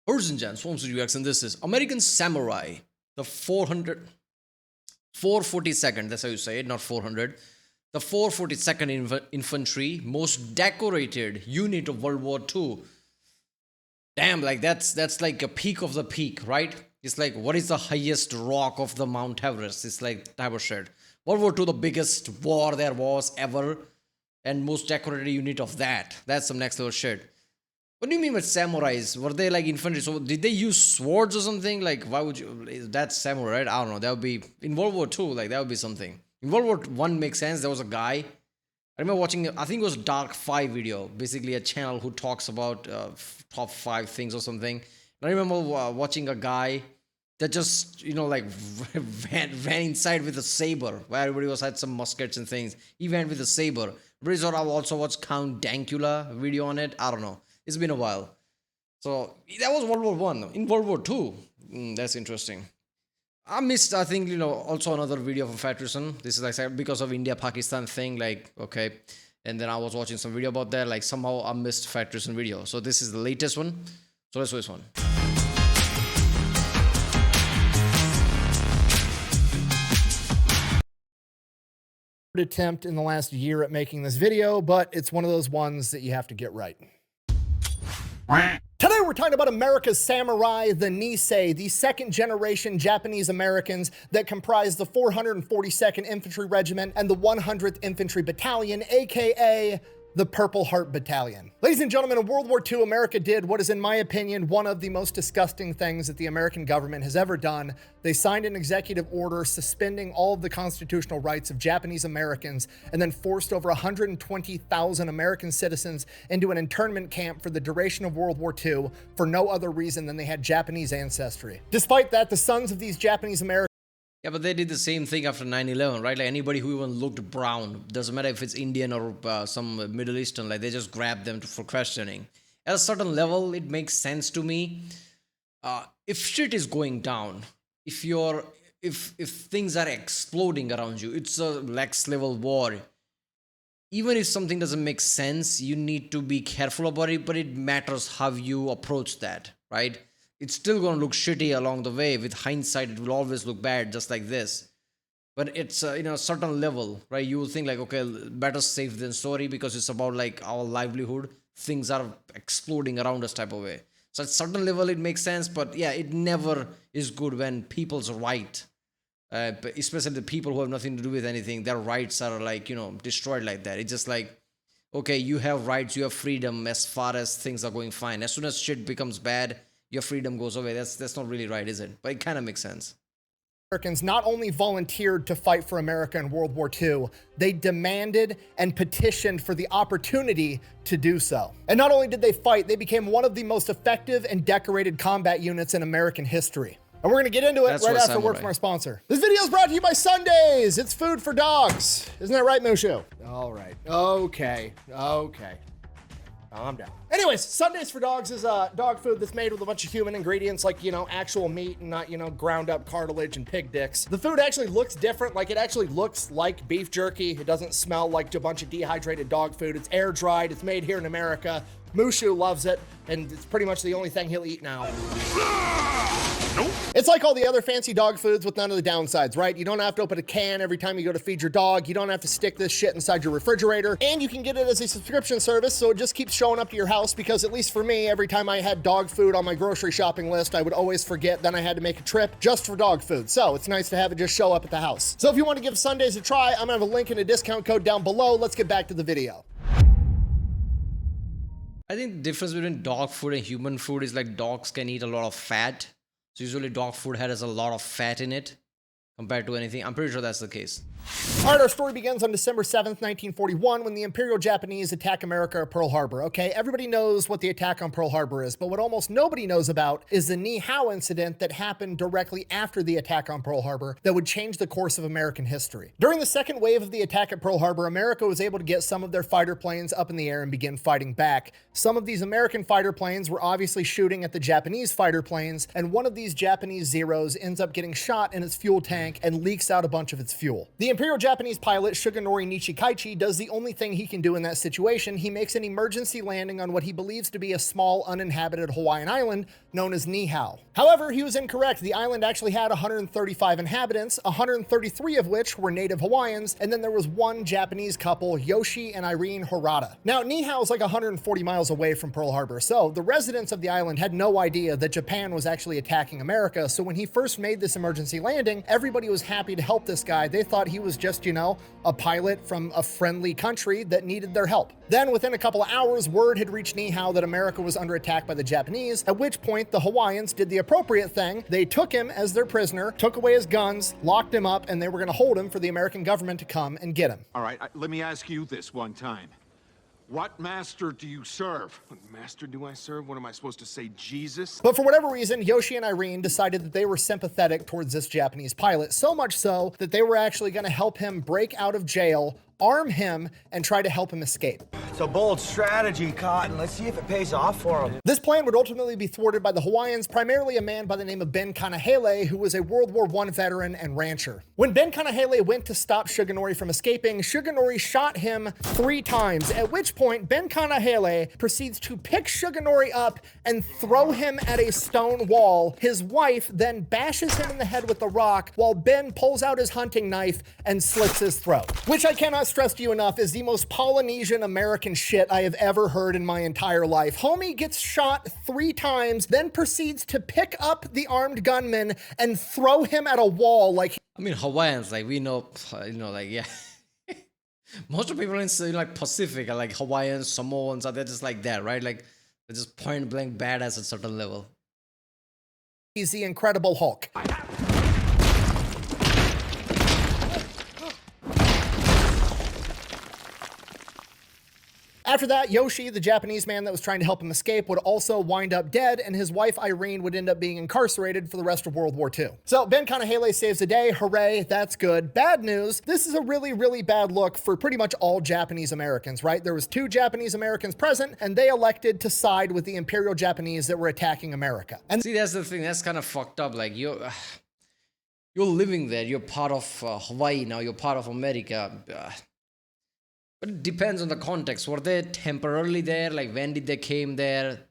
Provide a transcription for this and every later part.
Urzinjan, Swarms UX, and this is American Samurai, the 442nd, that's how you say it, not 400. The 442nd Infantry, most decorated unit of World War II. Damn, like that's like a peak of the peak, right? It's like, what is the highest rock of the Mount Everest? It's like type of shit. World War II, the biggest war there was ever, and most decorated unit of that. That's some next level shit. What do you mean with samurais? Were they like infantry? So did they use swords or something? Like, why would you? That's samurai, right? I don't know. That would be in World War II. Like that would be something. In World War One makes sense. There was a guy. I remember watching. I think it was Dark 5 video. Basically, a channel who talks about top 5 things or something. And I remember watching a guy that just like ran inside with a saber, where everybody was had some muskets and things. He went with a saber. Everybody thought I've also watched Count Dankula video on it. I don't know. It's been a while. So that was World War One. In World War Two, that's interesting. I missed, I think, also another video from Fatterson. This is like because of India-Pakistan thing, like, okay. And then I was watching some video about that, like somehow I missed Fatterson video. So this is the latest one. So let's do this one. Attempt in the last year at making this video, but it's one of those ones that you have to get right. Today we're talking about America's samurai, the Nisei, the second generation Japanese Americans that comprise the 442nd Infantry Regiment and the 100th Infantry Battalion, aka the Purple Heart Battalion. Ladies and gentlemen, in World War II, America did what is, in my opinion, one of the most disgusting things that the American government has ever done. They signed an executive order suspending all of the constitutional rights of Japanese Americans and then forced over 120,000 American citizens into an internment camp for the duration of World War II for no other reason than they had Japanese ancestry. Despite that, the sons of these Japanese Americans Yeah, but they did the same thing after 9/11, right? Like anybody who even looked brown, doesn't matter if it's Indian or some Middle Eastern, like they just grab them for questioning. At a certain level, it makes sense to me. If shit is going down, if things are exploding around you, it's a next level war. Even if something doesn't make sense, you need to be careful about it, but it matters how you approach that, right? It's still going to look shitty along the way. With hindsight, it will always look bad, just like this. But it's, a certain level, right? You will think like, okay, better safe than sorry, because it's about like our livelihood. Things are exploding around us type of way. So at a certain level, it makes sense. But yeah, it never is good when people's right, especially the people who have nothing to do with anything, their rights are like, destroyed like that. It's just like, okay, you have rights, you have freedom as far as things are going fine. As soon as shit becomes bad, your freedom goes away. That's not really right, is it? But it kind of makes sense. Americans not only volunteered to fight for America in World War II, they demanded and petitioned for the opportunity to do so. And not only did they fight, they became one of the most effective and decorated combat units in American history. And we're gonna get into it right after a word from our sponsor. This video is brought to you by Sundays. It's food for dogs. Isn't that right, Mushu? All right, okay. Calm down. Anyways, Sundays for Dogs is dog food that's made with a bunch of human ingredients like, actual meat and not, ground up cartilage and pig dicks. The food actually looks different. Like, it actually looks like beef jerky. It doesn't smell like a bunch of dehydrated dog food. It's air dried. It's made here in America. Mushu loves it, and it's pretty much the only thing he'll eat now. Nope. It's like all the other fancy dog foods with none of the downsides, right? You don't have to open a can every time you go to feed your dog. You don't have to stick this shit inside your refrigerator, and you can get it as a subscription service, so it just keeps showing up to your house, because at least for me, every time I had dog food on my grocery shopping list, I would always forget, then I had to make a trip just for dog food. So it's nice to have it just show up at the house. So if you want to give Sundays a try, I'm gonna have a link and a discount code down below. Let's get back to the video. I think the difference between dog food and human food is like dogs can eat a lot of fat. So usually dog food has a lot of fat in it compared to anything. I'm pretty sure that's the case. All right, our story begins on December 7th, 1941, when the Imperial Japanese attack America at Pearl Harbor. Okay, everybody knows what the attack on Pearl Harbor is, but what almost nobody knows about is the Niihau incident that happened directly after the attack on Pearl Harbor that would change the course of American history. During the second wave of the attack at Pearl Harbor, America was able to get some of their fighter planes up in the air and begin fighting back. Some of these American fighter planes were obviously shooting at the Japanese fighter planes, and one of these Japanese Zeros ends up getting shot in its fuel tank and leaks out a bunch of its fuel. The Imperial Japanese pilot Suganori Nishikaichi does the only thing he can do in that situation. He makes an emergency landing on what he believes to be a small uninhabited Hawaiian island known as Niihau. However, he was incorrect. The island actually had 135 inhabitants, 133 of which were native Hawaiians, and then there was one Japanese couple, Yoshi and Irene Harada. Now, Niihau is like 140 miles away from Pearl Harbor, so the residents of the island had no idea that Japan was actually attacking America. So when he first made this emergency landing, everybody was happy to help this guy. They thought he was just, you know, a pilot from a friendly country that needed their help. Then within a couple of hours, word had reached Niihau that America was under attack by the Japanese, at which point the Hawaiians did the appropriate thing. They took him as their prisoner, took away his guns, locked him up, and they were going to hold him for the American government to come and get him. All right, let me ask you this one time. What master do you serve? What master do I serve? What am I supposed to say, Jesus? But for whatever reason, Yoshi and Irene decided that they were sympathetic towards this Japanese pilot, so much so that they were actually going to help him break out of jail, arm him, and try to help him escape. It's a bold strategy, Cotton. Let's see if it pays off for him. This plan would ultimately be thwarted by the Hawaiians, primarily a man by the name of Ben Kanahele, who was a World War I veteran and rancher. When Ben Kanahele went to stop Suganori from escaping, Suganori shot him 3 times, at which point Ben Kanahele proceeds to pick Suganori up and throw him at a stone wall. His wife then bashes him in the head with a rock, while Ben pulls out his hunting knife and slits his throat, which I cannot stress to you enough is the most Polynesian American shit I have ever heard in my entire life. Homie gets shot 3 times, then proceeds to pick up the armed gunman and throw him at a wall like... I mean, Hawaiians, like, we know, you know, like, yeah. Most of people in, like, Pacific are like Hawaiians, Samoans, they're just like that, right? Like, they're just point blank badass at a certain level. He's the Incredible Hulk. After that, Yoshi, the Japanese man that was trying to help him escape, would also wind up dead, and his wife Irene would end up being incarcerated for the rest of World War II. So Ben Kanahele saves the day. Hooray, that's good. Bad news, this is a really, really bad look for pretty much all Japanese Americans, right? There was 2 Japanese Americans present, and they elected to side with the Imperial Japanese that were attacking America. And see, that's the thing, that's kind of fucked up. Like, you're living there, you're part of Hawaii now, you're part of America. But it depends on the context. Were they temporarily there? Like, when did they came there?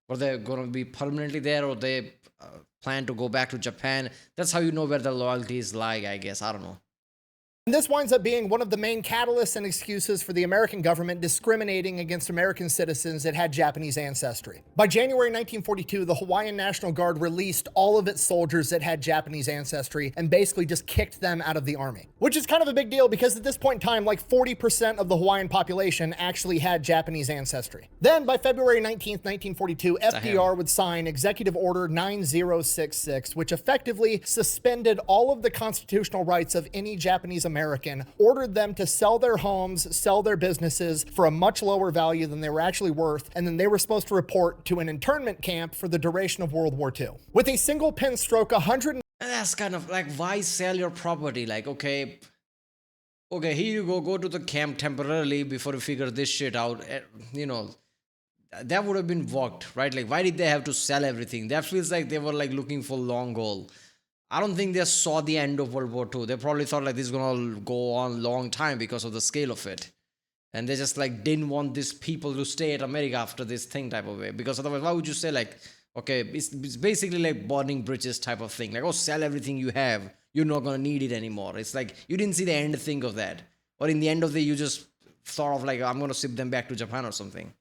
Were they going to be permanently there, or they plan to go back to Japan? That's how you know where the loyalties lie, I guess. I don't know. this winds up being one of the main catalysts and excuses for the American government discriminating against American citizens that had Japanese ancestry. By January 1942, the Hawaiian National Guard released all of its soldiers that had Japanese ancestry and basically just kicked them out of the army, which is kind of a big deal because at this point in time, like 40% of the Hawaiian population actually had Japanese ancestry. Then by February 19th, 1942, FDR would sign Executive Order 9066, which effectively suspended all of the constitutional rights of any Japanese American, ordered them to sell their homes, sell their businesses for a much lower value than they were actually worth, and then they were supposed to report to an internment camp for the duration of World War II. With a single pen stroke, 100... That's kind of like, why sell your property? Like, okay, here you go to the camp temporarily before you figure this shit out. You know, that would have been worked, right? Like, why did they have to sell everything? That feels like they were like looking for long goal. I don't think they saw the end of World War II. They probably thought like this is gonna go on a long time because of the scale of it. And they just like didn't want these people to stay at America after this thing type of way. Because otherwise, why would you say like, okay, it's basically like burning bridges type of thing. Like, oh, sell everything you have. You're not gonna need it anymore. It's like, you didn't see the end thing of that. Or in the end of the, you just thought of like, I'm gonna ship them back to Japan or something.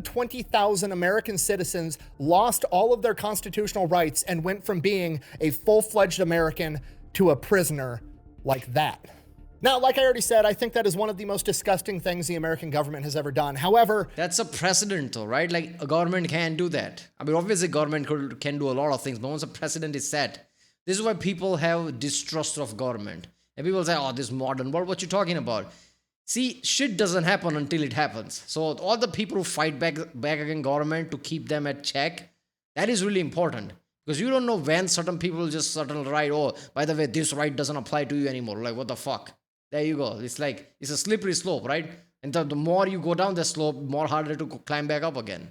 20,000 American citizens lost all of their constitutional rights and went from being a full-fledged American to a prisoner like that. Now, like I already said, I think that is one of the most disgusting things the American government has ever done. However, that's a precedent though, right? Like, a government can do that. I mean, obviously government can do a lot of things, but once a precedent is set, this is why people have distrust of government. And people say, oh, this modern world, what you talking about? See, shit doesn't happen until it happens. So all the people who fight back against government to keep them at check, that is really important. Because you don't know when certain people just certain right, oh, by the way, this right doesn't apply to you anymore. Like, what the fuck? There you go. It's like, it's a slippery slope, right? And the more you go down the slope, more harder to climb back up again.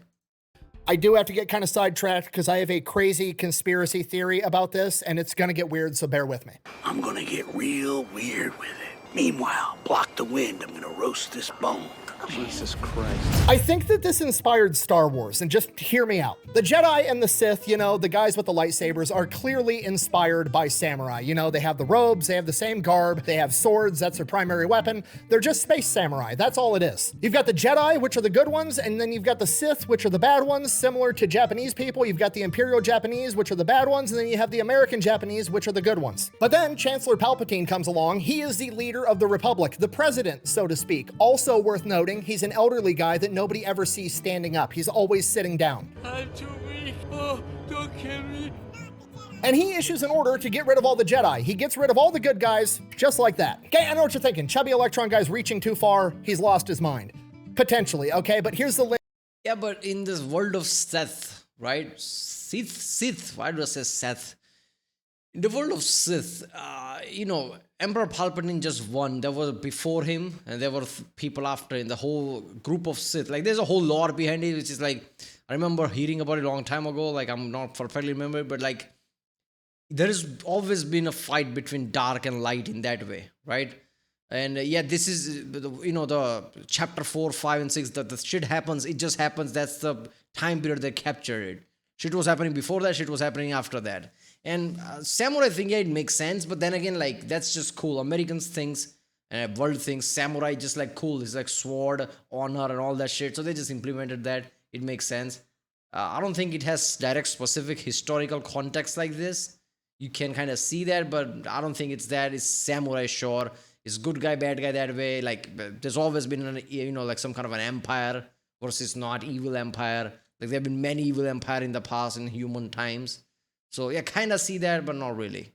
I do have to get kind of sidetracked because I have a crazy conspiracy theory about this, and it's going to get weird, so bear with me. I'm gonna get real weird with it. Meanwhile, block the wind. I'm gonna roast this bone. Jesus Christ. I think that this inspired Star Wars, and just hear me out. The Jedi and the Sith, you know, the guys with the lightsabers, are clearly inspired by samurai. You know, they have the robes, they have the same garb, they have swords, that's their primary weapon. They're just space samurai, that's all it is. You've got the Jedi, which are the good ones, and then you've got the Sith, which are the bad ones, similar to Japanese people. You've got the Imperial Japanese, which are the bad ones, and then you have the American Japanese, which are the good ones. But then Chancellor Palpatine comes along. He is the leader of the Republic, the president, so to speak. Also worth noting, he's an elderly guy that nobody ever sees standing up. He's always sitting down. I'm too weak. Oh, don't kill me. And he issues an order to get rid of all the Jedi. He gets rid of all the good guys, just like that. Okay, I know what you're thinking. Chubby Electron guy's reaching too far. He's lost his mind. Potentially, okay? But here's the link. Yeah, but in this world of Sith, right? Sith, why do I say Seth? In the world of Sith, you know, Emperor Palpatine just won. There was before him, and there were people after in the whole group of Sith. Like, there's a whole lore behind it, which is like, I remember hearing about it a long time ago. Like, I'm not perfectly remember, but like, there has always been a fight between dark and light in that way, right? And yeah, this is, you know, the chapter 4, 5, and 6, that the shit happens, it just happens. That's the time period they captured it. Shit was happening before that, shit was happening after that. And samurai thing, yeah, it makes sense, but then again, like, that's just cool. Americans thinks, world thinks, samurai just like cool. It's like sword, honor, and all that shit. So they just implemented that. It makes sense. I don't think it has direct specific historical context like this. You can kind of see that, but I don't think it's that. It's samurai, sure. It's good guy, bad guy that way. Like, there's always been, an, you know, like some kind of an empire versus not evil empire. Like, there have been many evil empire in the past in human times. So yeah, kind of see that, but not really.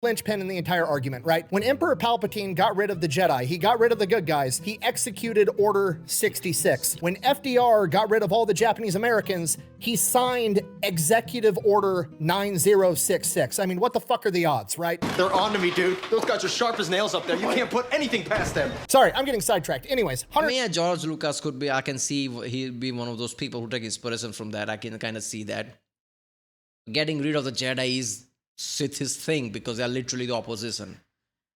Linchpin in the entire argument, right? When Emperor Palpatine got rid of the Jedi, he got rid of the good guys, he executed Order 66. When FDR got rid of all the Japanese Americans, he signed Executive Order 9066. I mean, what the fuck are the odds, right? They're on to me, dude. Those guys are sharp as nails up there. You can't put anything past them. Sorry, I'm getting sidetracked. Anyways, I mean, yeah, George Lucas could be, I can see he'd be one of those people who take inspiration from that. I can kind of see that. Getting rid of the Jedi is his thing because they're literally the opposition.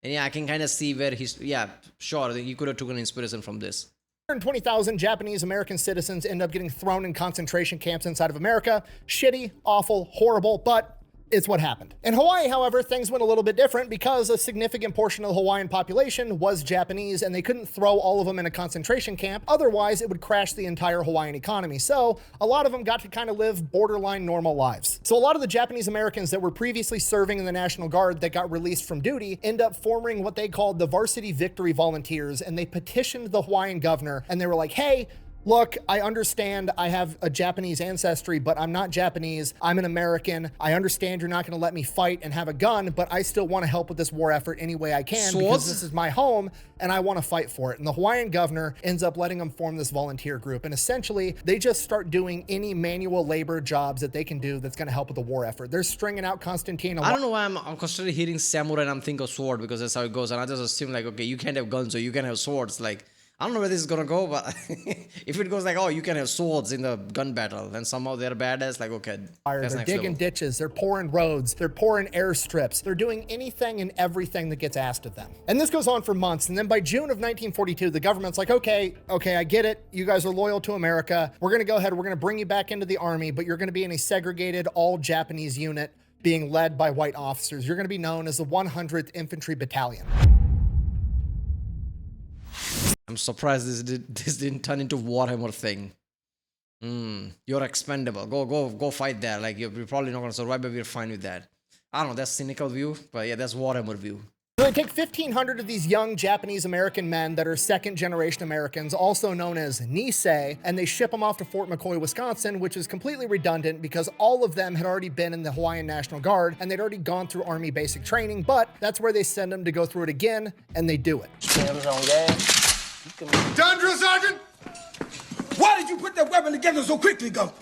And yeah, I can kind of see where he's, yeah, sure, he could have taken inspiration from this. 120,000 Japanese American citizens end up getting thrown in concentration camps inside of America. Shitty, awful, horrible, but it's what happened. In Hawaii, however, things went a little bit different because a significant portion of the Hawaiian population was Japanese and they couldn't throw all of them in a concentration camp. Otherwise, it would crash the entire Hawaiian economy. So a lot of them got to kind of live borderline normal lives. So a lot of the Japanese Americans that were previously serving in the National Guard that got released from duty end up forming what they called the Varsity Victory Volunteers, and they petitioned the Hawaiian governor and they were like, hey, look, I understand I have a Japanese ancestry, but I'm not Japanese. I'm an American. I understand you're not going to let me fight and have a gun, but I still want to help with this war effort any way I can because this is my home and I want to fight for it. And the Hawaiian governor ends up letting them form this volunteer group. And essentially, they just start doing any manual labor jobs that they can do that's going to help with the war effort. They're stringing out Constantine. I don't know why I'm constantly hearing samurai and I'm thinking of sword because that's how it goes. And I just assume like, okay, you can't have guns, so you can have swords. Like, I don't know where this is gonna go, but if it goes like, oh, you can have swords in the gun battle, and somehow they're badass, like, okay, that's they're digging ditches, they're pouring roads, they're pouring airstrips, they're doing anything and everything that gets asked of them. And this goes on for months, and then by June of 1942, the government's like, okay, I get it, you guys are loyal to America, we're gonna go ahead, we're gonna bring you back into the army, but you're gonna be in a segregated, all-Japanese unit being led by white officers. You're gonna be known as the 100th Infantry Battalion. I'm surprised this didn't turn into Warhammer thing. You're expendable. Go fight there. Like, you're probably not gonna survive, but we're fine with that. I don't know, that's cynical view, but yeah, that's Warhammer view. So they take 1,500 of these young Japanese American men that are second generation Americans, also known as Nisei, and they ship them off to Fort McCoy, Wisconsin, which is completely redundant because all of them had already been in the Hawaiian National Guard and they'd already gone through Army basic training, but that's where they send them to go through it again, and they do it. Done, drill sergeant? Why did you put that weapon together so quickly, Gunter?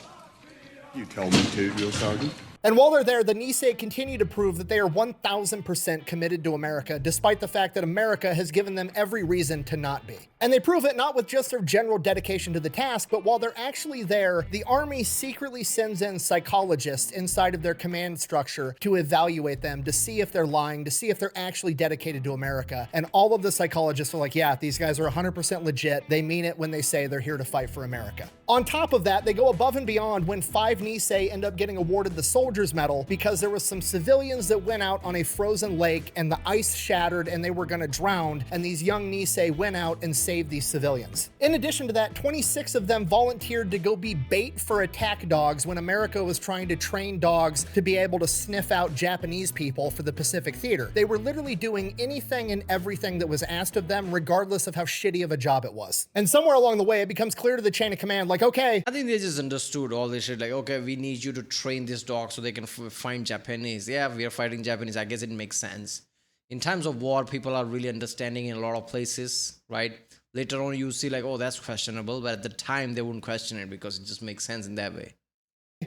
You told me to, drill sergeant. And while they're there, the Niihau continue to prove that they are 1000% committed to America, despite the fact that America has given them every reason to not be. And they prove it not with just their general dedication to the task, but while they're actually there, the Army secretly sends in psychologists inside of their command structure to evaluate them, to see if they're lying, to see if they're actually dedicated to America. And all of the psychologists are like, yeah, these guys are 100% legit. They mean it when they say they're here to fight for America. On top of that, they go above and beyond when 5 Niihau end up getting awarded the Soldier's Medal because there was some civilians that went out on a frozen lake and the ice shattered and they were gonna drown, and these young Niihau went out and saved these civilians. In addition to that, 26 of them volunteered to go be bait for attack dogs when America was trying to train dogs to be able to sniff out Japanese people for the Pacific Theater. They were literally doing anything and everything that was asked of them, regardless of how shitty of a job it was. And somewhere along the way, it becomes clear to the chain of command, like, okay. I think they just understood all this shit. Like, okay, we need you to train this dog so they can find Japanese. Yeah, we are fighting Japanese. I guess it makes sense. In times of war, people are really understanding in a lot of places, right? Later on, you see like, oh, that's questionable. But at the time, they wouldn't question it because it just makes sense in that way.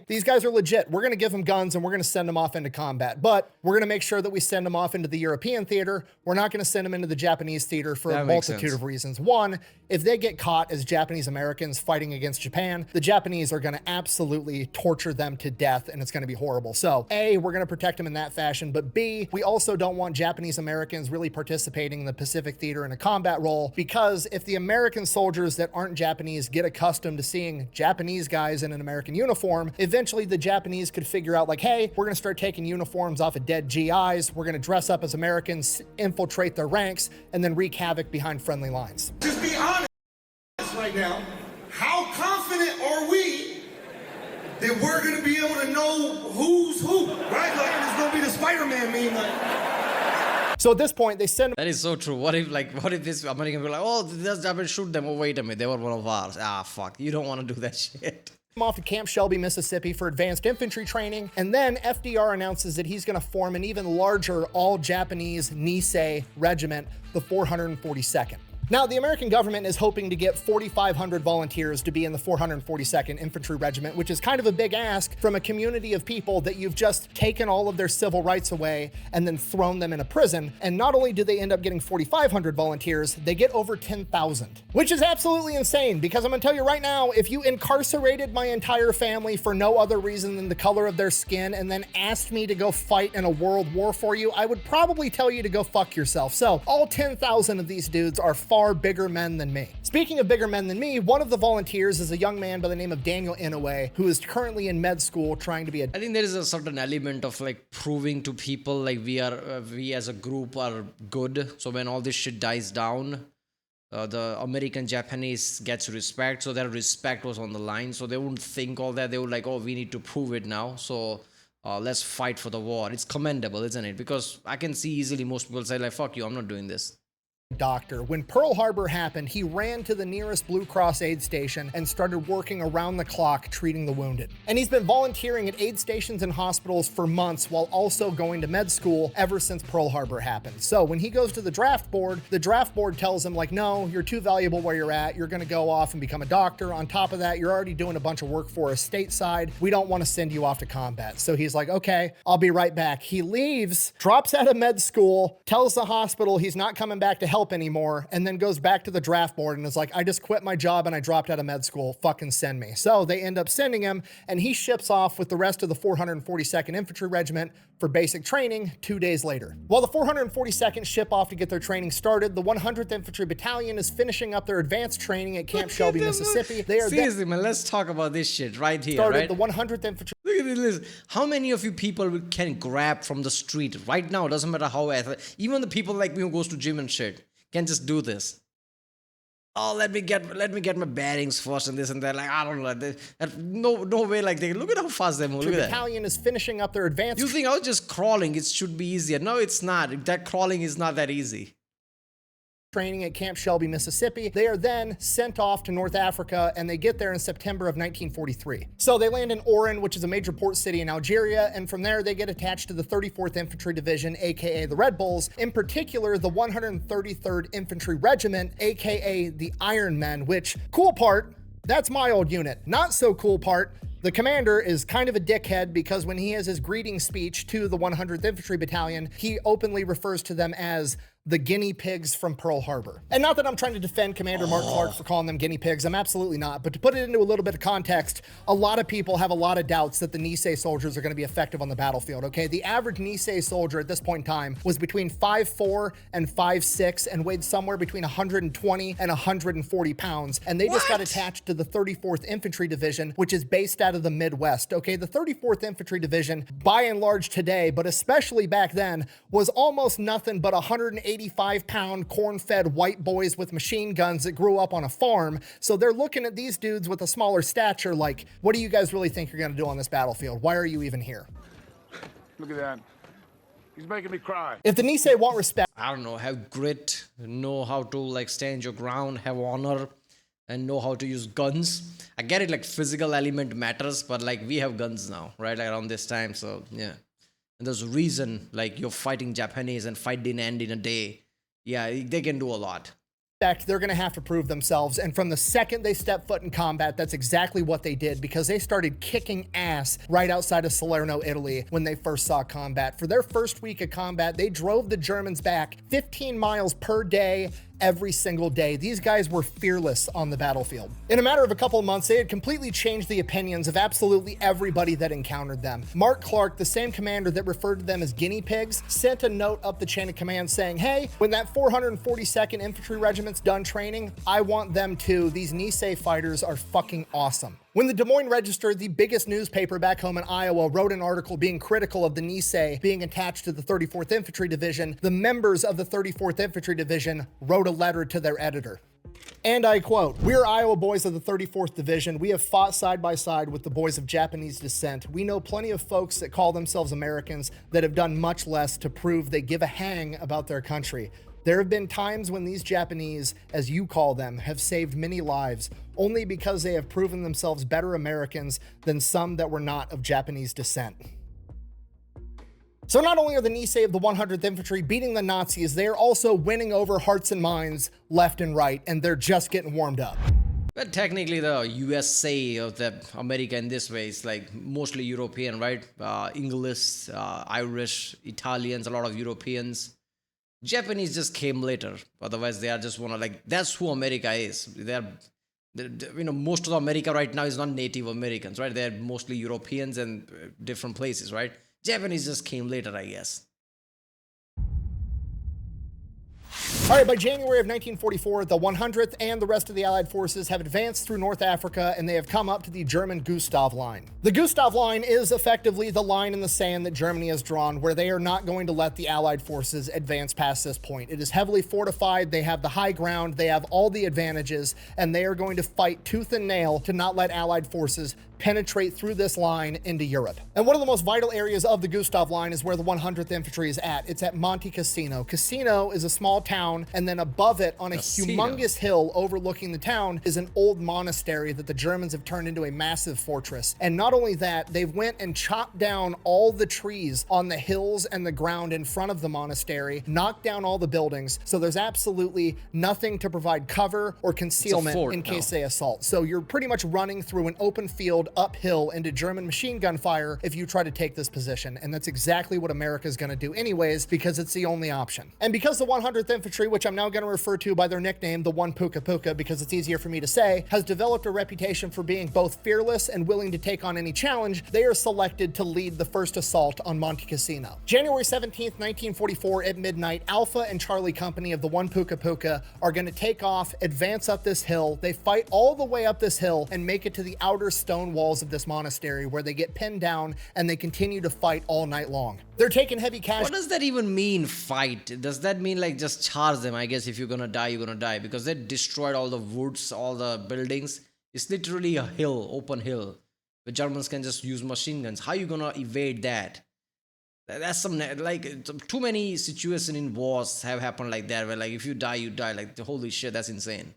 These guys are legit. We're going to give them guns and we're going to send them off into combat, but we're going to make sure that we send them off into the European theater. We're not going to send them into the Japanese theater for a multitude of reasons. One, if they get caught as Japanese Americans fighting against Japan, the Japanese are going to absolutely torture them to death and it's going to be horrible. So A, we're going to protect them in that fashion, but B, we also don't want Japanese Americans really participating in the Pacific theater in a combat role, because if the American soldiers that aren't Japanese get accustomed to seeing Japanese guys in an American uniform, eventually the Japanese could figure out like, hey, we're going to start taking uniforms off of dead GIs. We're going to dress up as Americans, infiltrate their ranks, and then wreak havoc behind friendly lines. Just be honest right now. How confident are we that we're going to be able to know who's who, right? Like, it's going to be the Spider-Man meme. Like. So at this point, they send... That is so true. What if this American be like, oh, this Japanese shoot them. Oh, wait a minute. They were one of ours. Ah, fuck. You don't want to do that shit. Off to Camp Shelby, Mississippi for advanced infantry training, and then FDR announces that he's going to form an even larger all-Japanese Niihau regiment, the 442nd. Now, the American government is hoping to get 4,500 volunteers to be in the 442nd Infantry Regiment, which is kind of a big ask from a community of people that you've just taken all of their civil rights away and then thrown them in a prison. And not only do they end up getting 4,500 volunteers, they get over 10,000, which is absolutely insane, because I'm gonna tell you right now, if you incarcerated my entire family for no other reason than the color of their skin and then asked me to go fight in a world war for you, I would probably tell you to go fuck yourself. So all 10,000 of these dudes are far bigger men than me. Speaking of bigger men than me, one of the volunteers is a young man by the name of Daniel Inouye, who is currently in med school trying to be a... I think there is a certain element of like proving to people like we as a group are good. So when all this shit dies down, the American Japanese gets respect. So their respect was on the line. So they wouldn't think all that. They would like, oh, we need to prove it now. So let's fight for the war. It's commendable, isn't it? Because I can see easily most people say like, fuck you, I'm not doing this. Doctor. When Pearl Harbor happened, he ran to the nearest Blue Cross aid station and started working around the clock treating the wounded. And he's been volunteering at aid stations and hospitals for months while also going to med school ever since Pearl Harbor happened. So when he goes to the draft board tells him like, no, you're too valuable where you're at. You're going to go off and become a doctor. On top of that, you're already doing a bunch of work for us stateside. We don't want to send you off to combat. So he's like, okay, I'll be right back. He leaves, drops out of med school, tells the hospital he's not coming back to help anymore, and then goes back to the draft board and is like, I just quit my job and I dropped out of med school. Fucking send me. So they end up sending him, and he ships off with the rest of the 442nd Infantry Regiment for basic training 2 days later. While the 442nd ship off to get their training started, the 100th Infantry Battalion is finishing up their advanced training at Camp Shelby, Mississippi. They are seriously, man, let's talk about this shit right here, started right? The 100th Infantry... Look at this. How many of you people can grab from the street right now? Doesn't matter how even the people like me who goes to gym and shit can just do this. Oh, let me get my bearings first and this and that. Like, I don't know. No way. Like, look at how fast they move. Look at that. The battalion is finishing up their advanced... You think I was just crawling? It should be easier. No, it's not. That crawling is not that easy. Training at Camp Shelby, Mississippi. They are then sent off to North Africa, and they get there in September of 1943. So they land in Oran, which is a major port city in Algeria, and from there they get attached to the 34th Infantry Division, aka the Red Bulls, in particular the 133rd Infantry Regiment, aka the Iron Men, which, cool part, That's my old unit. Not so cool part. The commander is kind of a dickhead because when he has his greeting speech to the 100th Infantry Battalion, he openly refers to them as the guinea pigs from Pearl Harbor. And not that I'm trying to defend Commander Mark Clark for calling them guinea pigs, I'm absolutely not. But to put it into a little bit of context, a lot of people have a lot of doubts that the Niihau soldiers are going to be effective on the battlefield, okay? The average Niihau soldier at this point in time was between 5'4" and 5'6" and weighed somewhere between 120 and 140 pounds. And they just got attached to the 34th Infantry Division, which is based out of the Midwest, okay? The 34th Infantry Division, by and large today, but especially back then, was almost nothing but 185-pound corn-fed white boys with machine guns that grew up on a farm. So they're looking at these dudes with a smaller stature like, what do you guys really think you're going to do on this battlefield? Why are you even here? Look at that. He's making me cry. If the Niihau want respect, I don't know, have grit, know how to like stand your ground, have honor, and know how to use guns. I get it, like physical element matters, but like we have guns now, right? Like around this time, so yeah. And there's a reason, like you're fighting Japanese and fight didn't end in a day. Yeah, they can do a lot. they're going to have to prove themselves. And from the second they step foot in combat, that's exactly what they did, because they started kicking ass right outside of Salerno, Italy, when they first saw combat. For their first week of combat, they drove the Germans back 15 miles per day, every single day. These guys were fearless on the battlefield. In a matter of a couple of months, they had completely changed the opinions of absolutely everybody that encountered them. Mark Clark, the same commander that referred to them as guinea pigs, sent a note up the chain of command saying, hey, when that 442nd Infantry Regiment's done training, I want them too. These Niihau fighters are fucking awesome. When the Des Moines Register, the biggest newspaper back home in Iowa, wrote an article being critical of the Niihau being attached to the 34th Infantry Division, the members of the 34th Infantry Division wrote a letter to their editor. And I quote, "We're Iowa boys of the 34th Division. We have fought side by side with the boys of Japanese descent. We know plenty of folks that call themselves Americans that have done much less to prove they give a hang about their country. There have been times when these Japanese, as you call them, have saved many lives, only because they have proven themselves better Americans than some that were not of Japanese descent." So not only are the Niihau of the 100th Infantry beating the Nazis, they are also winning over hearts and minds left and right, and they're just getting warmed up. But technically the USA of the America in this way is like mostly European, right? English, Irish, Italians, a lot of Europeans. Japanese just came later. Otherwise they are just wanna like, that's who America is. They're most of America right now is not Native Americans, right? They're mostly Europeans and different places, right? Japanese just came later, I guess. All right, by January of 1944, the 100th and the rest of the Allied forces have advanced through North Africa, and they have come up to the German Gustav Line. The Gustav Line is effectively the line in the sand that Germany has drawn, where they are not going to let the Allied forces advance past this point. It is heavily fortified, they have the high ground, they have all the advantages, and they are going to fight tooth and nail to not let Allied forces penetrate through this line into Europe. And one of the most vital areas of the Gustav Line is where the 100th Infantry is at. It's at Monte Cassino. Cassino is a small town, and then above it on a humongous hill overlooking the town is an old monastery that the Germans have turned into a massive fortress. And not only that, they went and chopped down all the trees on the hills and the ground in front of the monastery, knocked down all the buildings, so there's absolutely nothing to provide cover or concealment in case they assault. So you're pretty much running through an open field uphill into German machine gun fire if you try to take this position. And that's exactly what America's going to do anyways, because it's the only option. And because the 100th Infantry, which I'm now going to refer to by their nickname, the One Puka Puka, because it's easier for me to say, has developed a reputation for being both fearless and willing to take on any challenge, they are selected to lead the first assault on Monte Cassino. January 17th, 1944 at midnight, Alpha and Charlie Company of the One Puka Puka are going to take off, advance up this hill. They fight all the way up this hill and make it to the outer stone walls of this monastery, where they get pinned down and they continue to fight all night long. They're taking heavy casualties. What does that even mean, fight? Does that mean like just charge them? I guess if you're gonna die, you're gonna die, because they destroyed all the woods, all the buildings. It's literally a hill, open hill. The Germans can just use machine guns. How are you gonna evade that? That's some, like, too many situations in wars have happened like that, where like if you die, you die. Like, holy shit, that's insane.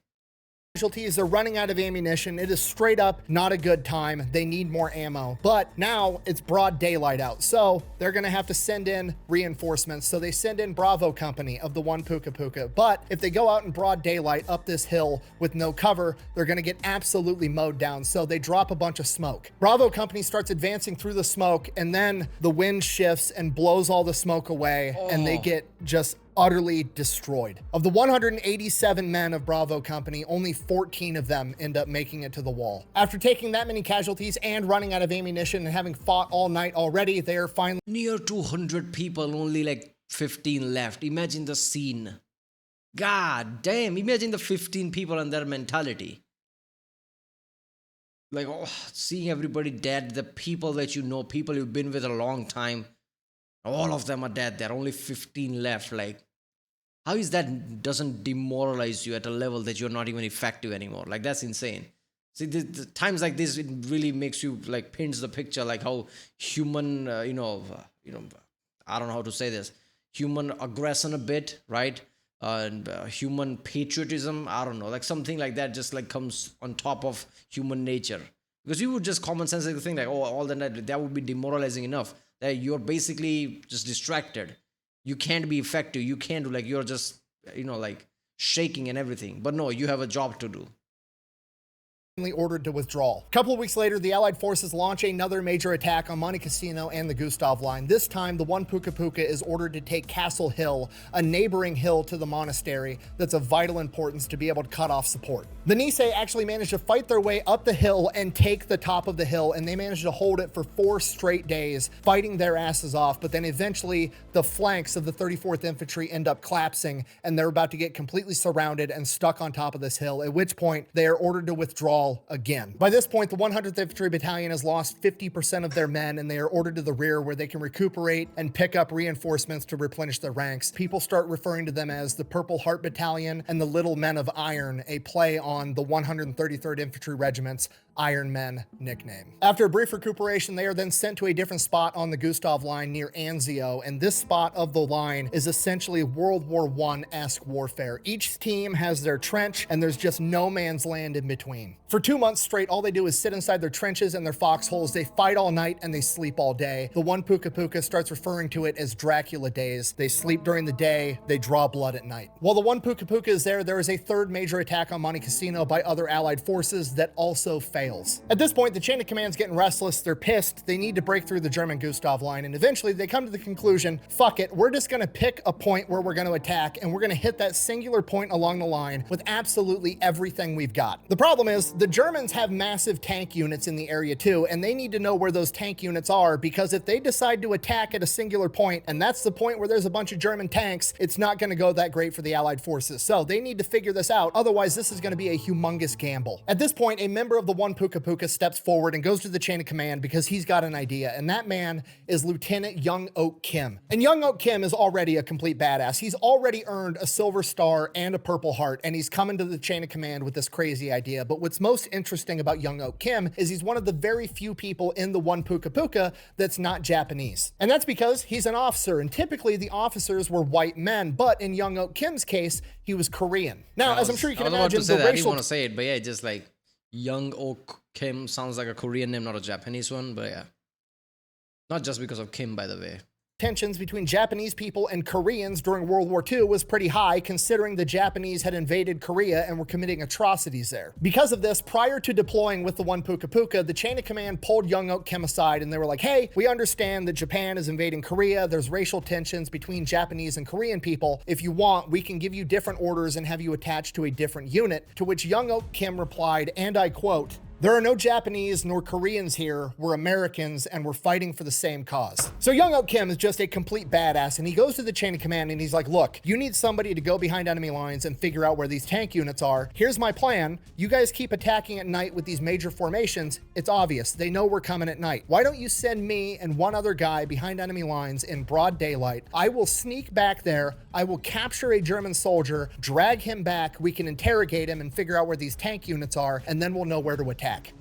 casualties. They're running out of ammunition. It is straight up not a good time. They need more ammo. But now it's broad daylight out, so they're gonna have to send in reinforcements. So they send in Bravo Company of the 1 Puka Puka. But if they go out in broad daylight up this hill with no cover, they're gonna get absolutely mowed down. So they drop a bunch of smoke. Bravo Company starts advancing through the smoke, and then the wind shifts and blows all the smoke away, and they get just utterly destroyed. Of the 187 men of Bravo Company, only 14 of them end up making it to the wall. After taking that many casualties and running out of ammunition and having fought all night already, they are finally Near 200 people, only like 15 left. Imagine the scene. God damn, imagine the 15 people and their mentality. Like, oh, seeing everybody dead, the people that you know, people you've been with a long time, all of them are dead. There are only 15 left. Like, how is that doesn't demoralize you at a level that you're not even effective anymore? Like, that's insane. See, the times like this, it really makes you, like, paints the picture, like how human, I don't know how to say this, human aggression a bit, right? And human patriotism, I don't know, like something like that just like comes on top of human nature. Because you would just common sense think like, oh, all the night, that would be demoralizing enough. That you're basically just distracted. You can't be effective. You can't do, like, you're just, like shaking and everything. But no, you have a job to do. ordered to withdraw. A couple of weeks later, the Allied forces launch another major attack on Monte Cassino and the Gustav line. This time, the 1 Puka Puka is ordered to take Castle Hill, a neighboring hill to the monastery that's of vital importance to be able to cut off support. The Niihau actually managed to fight their way up the hill and take the top of the hill, and they managed to hold it for 4 straight days, fighting their asses off. But then eventually, the flanks of the 34th Infantry end up collapsing, and they're about to get completely surrounded and stuck on top of this hill, at which point they are ordered to withdraw again. By this point, the 100th Infantry Battalion has lost 50% of their men, and they are ordered to the rear where they can recuperate and pick up reinforcements to replenish their ranks. People start referring to them as the Purple Heart Battalion and the Little Men of Iron, a play on the 133rd Infantry Regiment's Iron Men nickname. After a brief recuperation, they are then sent to a different spot on the Gustav line near Anzio, and this spot of the line is essentially World War I-esque warfare. Each team has their trench, and there's just no man's land in between. For 2 months straight, all they do is sit inside their trenches and their foxholes. They fight all night and they sleep all day. The 1 Puka Puka starts referring to it as Dracula days. They sleep during the day, they draw blood at night. While the 1 Puka Puka is there is a third major attack on Monte Cassino by other Allied forces that also fails. At this point, the chain of command's getting restless, they're pissed, they need to break through the German Gustav line, and eventually they come to the conclusion, fuck it, we're just gonna pick a point where we're gonna attack, and we're gonna hit that singular point along the line with absolutely everything we've got. The problem is, the Germans have massive tank units in the area too, and they need to know where those tank units are, because if they decide to attack at a singular point, and that's the point where there's a bunch of German tanks, it's not gonna go that great for the Allied forces. So they need to figure this out, otherwise this is gonna be a humongous gamble. At this point, a member of the 1 Puka Puka steps forward and goes to the chain of command because he's got an idea, and that man is Lieutenant Young Oak Kim. And Young Oak Kim is already a complete badass. He's already earned a Silver Star and a Purple Heart, and he's coming to the chain of command with this crazy idea. But what's most interesting about Young Oak Kim is he's one of the very few people in the 1 Puka Puka that's not Japanese. And that's because he's an officer, and typically the officers were white men, but in Young Oak Kim's case, he was Korean. Now, as I'm sure you can imagine, the I didn't want to say it, but yeah, just like Young Oak Kim sounds like a Korean name, not a Japanese one, but yeah. Not just because of Kim, by the way. Tensions between Japanese people and Koreans during World War II was pretty high, considering the Japanese had invaded Korea and were committing atrocities there. Because of this, prior to deploying with the 1 Puka Puka, the chain of command pulled Young Oak Kim aside, and they were like, hey, we understand that Japan is invading Korea. There's racial tensions between Japanese and Korean people. If you want, we can give you different orders and have you attached to a different unit. To which Young Oak Kim replied, and I quote, "There are no Japanese nor Koreans here. We're Americans, and we're fighting for the same cause." So Young Oak Kim is just a complete badass, and he goes to the chain of command and he's like, look, you need somebody to go behind enemy lines and figure out where these tank units are. Here's my plan. You guys keep attacking at night with these major formations. It's obvious. They know we're coming at night. Why don't you send me and one other guy behind enemy lines in broad daylight? I will sneak back there. I will capture a German soldier, drag him back. We can interrogate him and figure out where these tank units are, and then we'll know where to attack.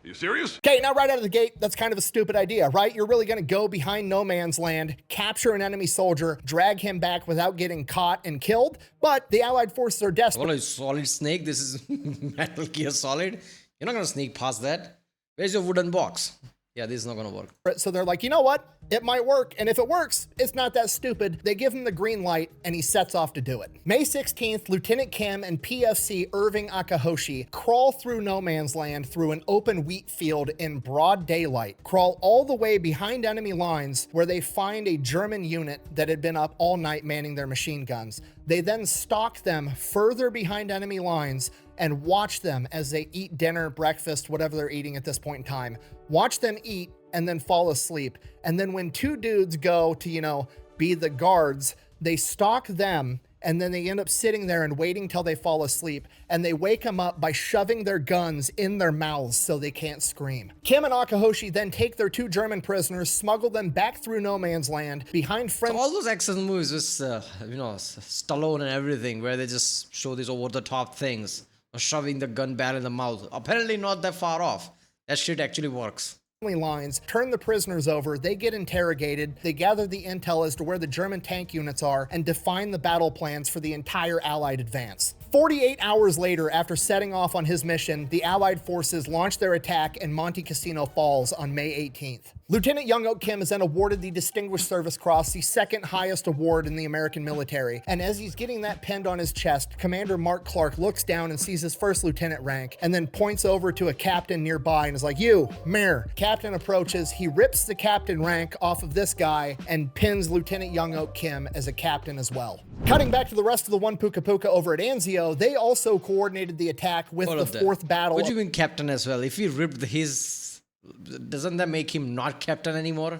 You serious? Okay, now right out of the gate, that's kind of a stupid idea, right? You're really gonna go behind no man's land, capture an enemy soldier, drag him back without getting caught and killed, but the Allied forces are desperate. Well, a Solid Snake. This is Metal Gear Solid. You're not gonna sneak past that. Where's your wooden box? Yeah, this is not gonna work. So they're like, you know what? It might work, and if it works, it's not that stupid. They give him the green light, and he sets off to do it. May 16th, Lieutenant Kim and PFC Irving Akahoshi crawl through no man's land through an open wheat field in broad daylight, crawl all the way behind enemy lines where they find a German unit that had been up all night manning their machine guns. They then stalk them further behind enemy lines and watch them as they eat dinner, breakfast, whatever they're eating at this point in time. Watch them eat and then fall asleep. And then when two dudes go to, be the guards, they stalk them and then they end up sitting there and waiting till they fall asleep. And they wake them up by shoving their guns in their mouths so they can't scream. Kim and Akahoshi then take their two German prisoners, smuggle them back through no man's land behind So all those action movies with, Stallone and everything, where they just show these over-the-top things, shoving the gun barrel in the mouth. Apparently not that far off. That shit actually works. Lines, turn the prisoners over, they get interrogated, they gather the intel as to where the German tank units are, and define the battle plans for the entire Allied advance. 48 hours later, after setting off on his mission, the Allied forces launch their attack and Monte Cassino falls on May 18th. Lieutenant Young Ok Kim is then awarded the Distinguished Service Cross, the second highest award in the American military. And as he's getting that pinned on his chest, Commander Mark Clark looks down and sees his first lieutenant rank, and then points over to a captain nearby and is like, "You, Mayor." Captain approaches, he rips the captain rank off of this guy and pins Lieutenant Young Ok Kim as a captain as well. Cutting back to the rest of the One Puka Puka over at Anzio, they also coordinated the attack with the fourth battle. What do you mean captain as well? If he ripped his, doesn't that make him not captain anymore?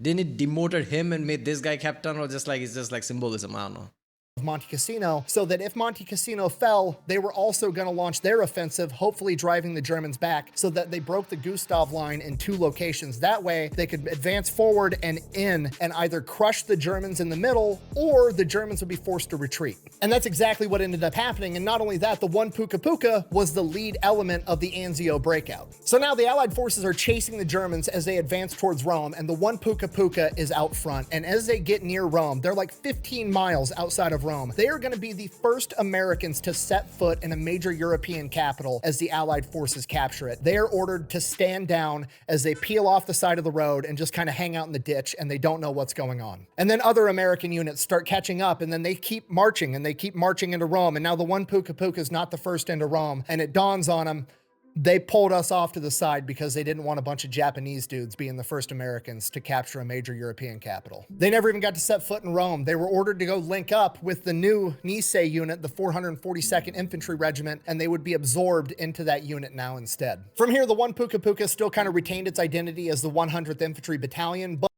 Didn't it demoted him and made this guy captain, or just like it's just like symbolism? I don't know. Of Monte Cassino, so that if Monte Cassino fell, they were also going to launch their offensive, hopefully driving the Germans back, so that they broke the Gustav line in two locations. That way, they could advance forward and in and either crush the Germans in the middle, or the Germans would be forced to retreat. And that's exactly what ended up happening. And not only that, the One Puka Puka was the lead element of the Anzio breakout. So now the Allied forces are chasing the Germans as they advance towards Rome, and the One Puka Puka is out front. And as they get near Rome, they're like 15 miles outside of Rome. They are going to be the first Americans to set foot in a major European capital as the Allied forces capture it. They are ordered to stand down as they peel off the side of the road and just kind of hang out in the ditch, and they don't know what's going on. And then other American units start catching up, and then they keep marching into Rome. And now the One Puka Puka is not the first into Rome, and it dawns on them, they pulled us off to the side because they didn't want a bunch of Japanese dudes being the first Americans to capture a major European capital. They never even got to set foot in Rome. They were ordered to go link up with the new Niihau unit, the 442nd Infantry Regiment, and they would be absorbed into that unit now instead. From here, the One Puka Puka still kind of retained its identity as the 100th Infantry Battalion, but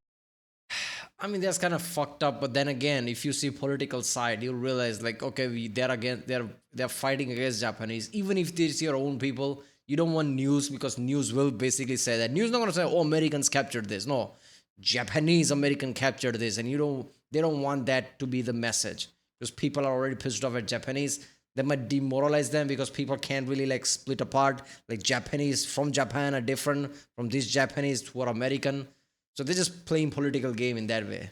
I mean, that's kind of fucked up. But then again, if you see political side, you'll realize like, okay, they're fighting against Japanese. Even if it's your own people, you don't want news, because news will basically say that. News is not going to say, oh, Americans captured this. No, Japanese American captured this. And they don't want that to be the message, because people are already pissed off at Japanese. They might demoralize them because people can't really like split apart. Like Japanese from Japan are different from these Japanese who are American. So they're just playing political game in that way.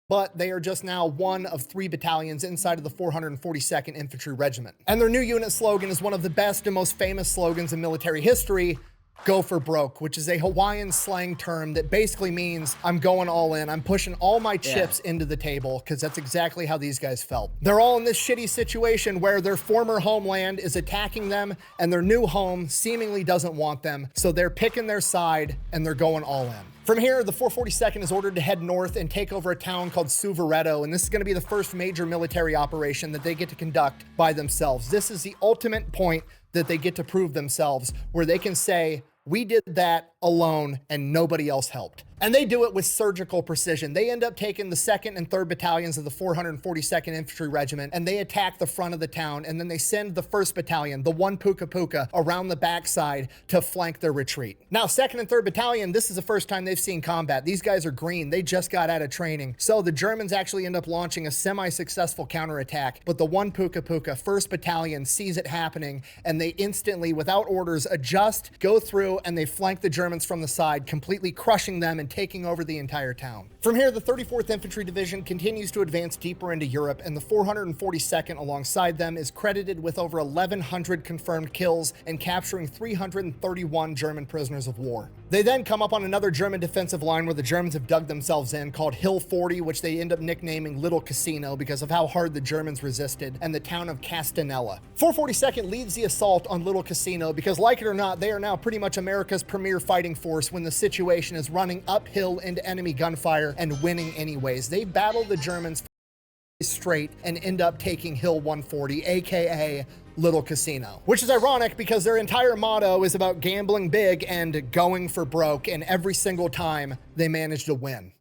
But they are just now one of 3 battalions inside of the 442nd Infantry Regiment. And their new unit slogan is one of the best and most famous slogans in military history, "Go for broke," which is a Hawaiian slang term that basically means I'm going all in. I'm pushing all my chips into the table, because that's exactly how these guys felt. They're all in this shitty situation where their former homeland is attacking them and their new home seemingly doesn't want them. So they're picking their side and they're going all in. From here, the 442nd is ordered to head north and take over a town called Suvareto, and this is going to be the first major military operation that they get to conduct by themselves. This is the ultimate point that they get to prove themselves, where they can say, we did that alone and nobody else helped. And they do it with surgical precision. They end up taking the 2nd and 3rd Battalions of the 442nd Infantry Regiment, and they attack the front of the town, and then they send the 1st Battalion, the 1 Puka Puka, around the backside to flank their retreat. Now, 2nd and 3rd Battalion, this is the first time they've seen combat. These guys are green. They just got out of training. So the Germans actually end up launching a semi-successful counterattack, but the 1 Puka Puka, 1st Battalion, sees it happening, and they instantly, without orders, adjust, go through, and they flank the Germans from the side, completely crushing them and taking over the entire town. From here, the 34th Infantry Division continues to advance deeper into Europe, and the 442nd alongside them is credited with over 1,100 confirmed kills and capturing 331 German prisoners of war. They then come up on another German defensive line where the Germans have dug themselves in, called Hill 40, which they end up nicknaming Little Cassino because of how hard the Germans resisted, and the town of Castanella. 442nd leads the assault on Little Cassino because, like it or not, they are now pretty much America's premier fighting force when the situation is running uphill into enemy gunfire and winning anyways. They battle the Germans straight and end up taking Hill 140, aka Little Cassino, which is ironic because their entire motto is about gambling big and going for broke, and every single time they manage to win.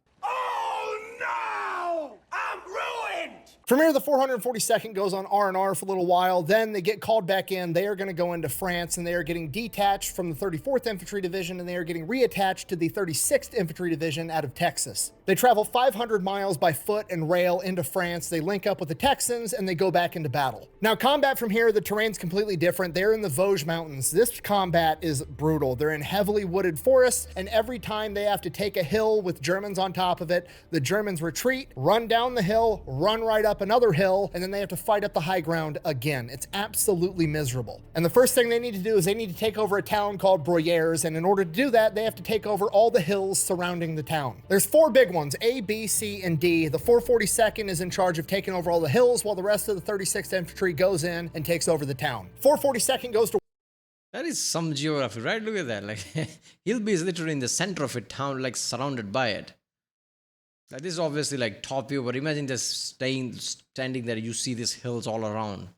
From here, the 442nd goes on R&R for a little while, then they get called back in. They are going to go into France, and they are getting detached from the 34th Infantry Division, and they are getting reattached to the 36th Infantry Division out of Texas. They travel 500 miles by foot and rail into France. They link up with the Texans, and they go back into battle. Now, combat from here, the terrain's completely different. They're in the Vosges Mountains. This combat is brutal. They're in heavily wooded forests, and every time they have to take a hill with Germans on top of it, the Germans retreat, run down the hill, run right up another hill, and then they have to fight up the high ground again. It's absolutely miserable. And the first thing they need to do is they need to take over a town called Broyers, and in order to do that, they have to take over all the hills surrounding the town. There's 4 big ones, A, B, C, and D. The 442nd is in charge of taking over all the hills, while the rest of the 36th Infantry goes in and takes over the town. 442nd goes to... That is some geography, right? Look at that. Like, Hillby is literally in the center of a town, like surrounded by it. Like, this is obviously like top view, but imagine just standing there, you see these hills all around.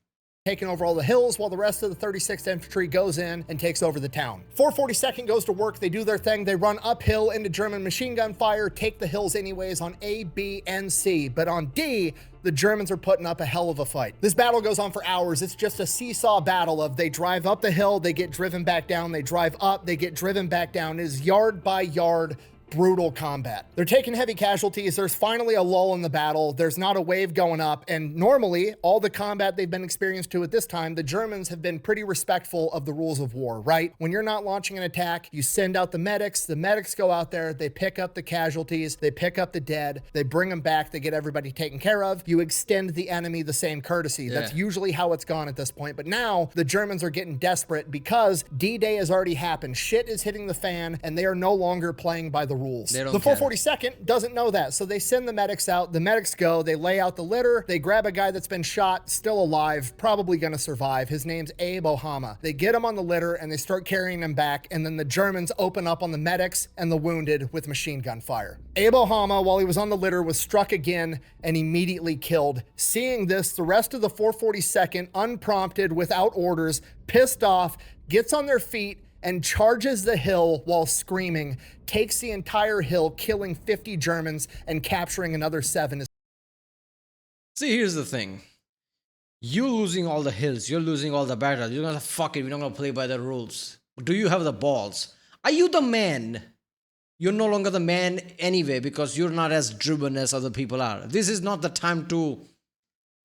Taking over all the hills while the rest of the 36th Infantry goes in and takes over the town. 442nd goes to work, they do their thing, they run uphill into German machine gun fire, take the hills anyways on A, B, and C. But on D, the Germans are putting up a hell of a fight. This battle goes on for hours. It's just a seesaw battle of they drive up the hill, they get driven back down, they drive up, they get driven back down. It is yard by yard brutal combat. They're taking heavy casualties. There's finally a lull in the battle. There's not a wave going up. And normally, all the combat they've been experienced to at this time, the Germans have been pretty respectful of the rules of war, right? When you're not launching an attack, you send out the medics go out there, they pick up the casualties, they pick up the dead, they bring them back, they get everybody taken care of. You extend the enemy the same courtesy. Yeah. That's usually how it's gone at this point. But now the Germans are getting desperate because D-Day has already happened. Shit is hitting the fan, and they are no longer playing by the rules. The 442nd doesn't know that, so they send the medics out. The medics go, they lay out the litter, they grab a guy that's been shot, still alive, probably gonna survive. His name's Abe Ohama. They get him on the litter and they start carrying him back, and then the Germans open up on the medics and the wounded with machine gun fire. Abe Ohama, while he was on the litter, was struck again and immediately killed. Seeing this, the rest of the 442nd, unprompted, without orders, pissed off, gets on their feet and charges the hill while screaming, takes the entire hill, killing 50 Germans and capturing another 7. See, here's the thing. You're losing all the hills, you're losing all the battles, you're gonna fuck it, we're not gonna play by the rules. Do you have the balls? Are you the man? You're no longer the man anyway because you're not as driven as other people are. This is not the time to,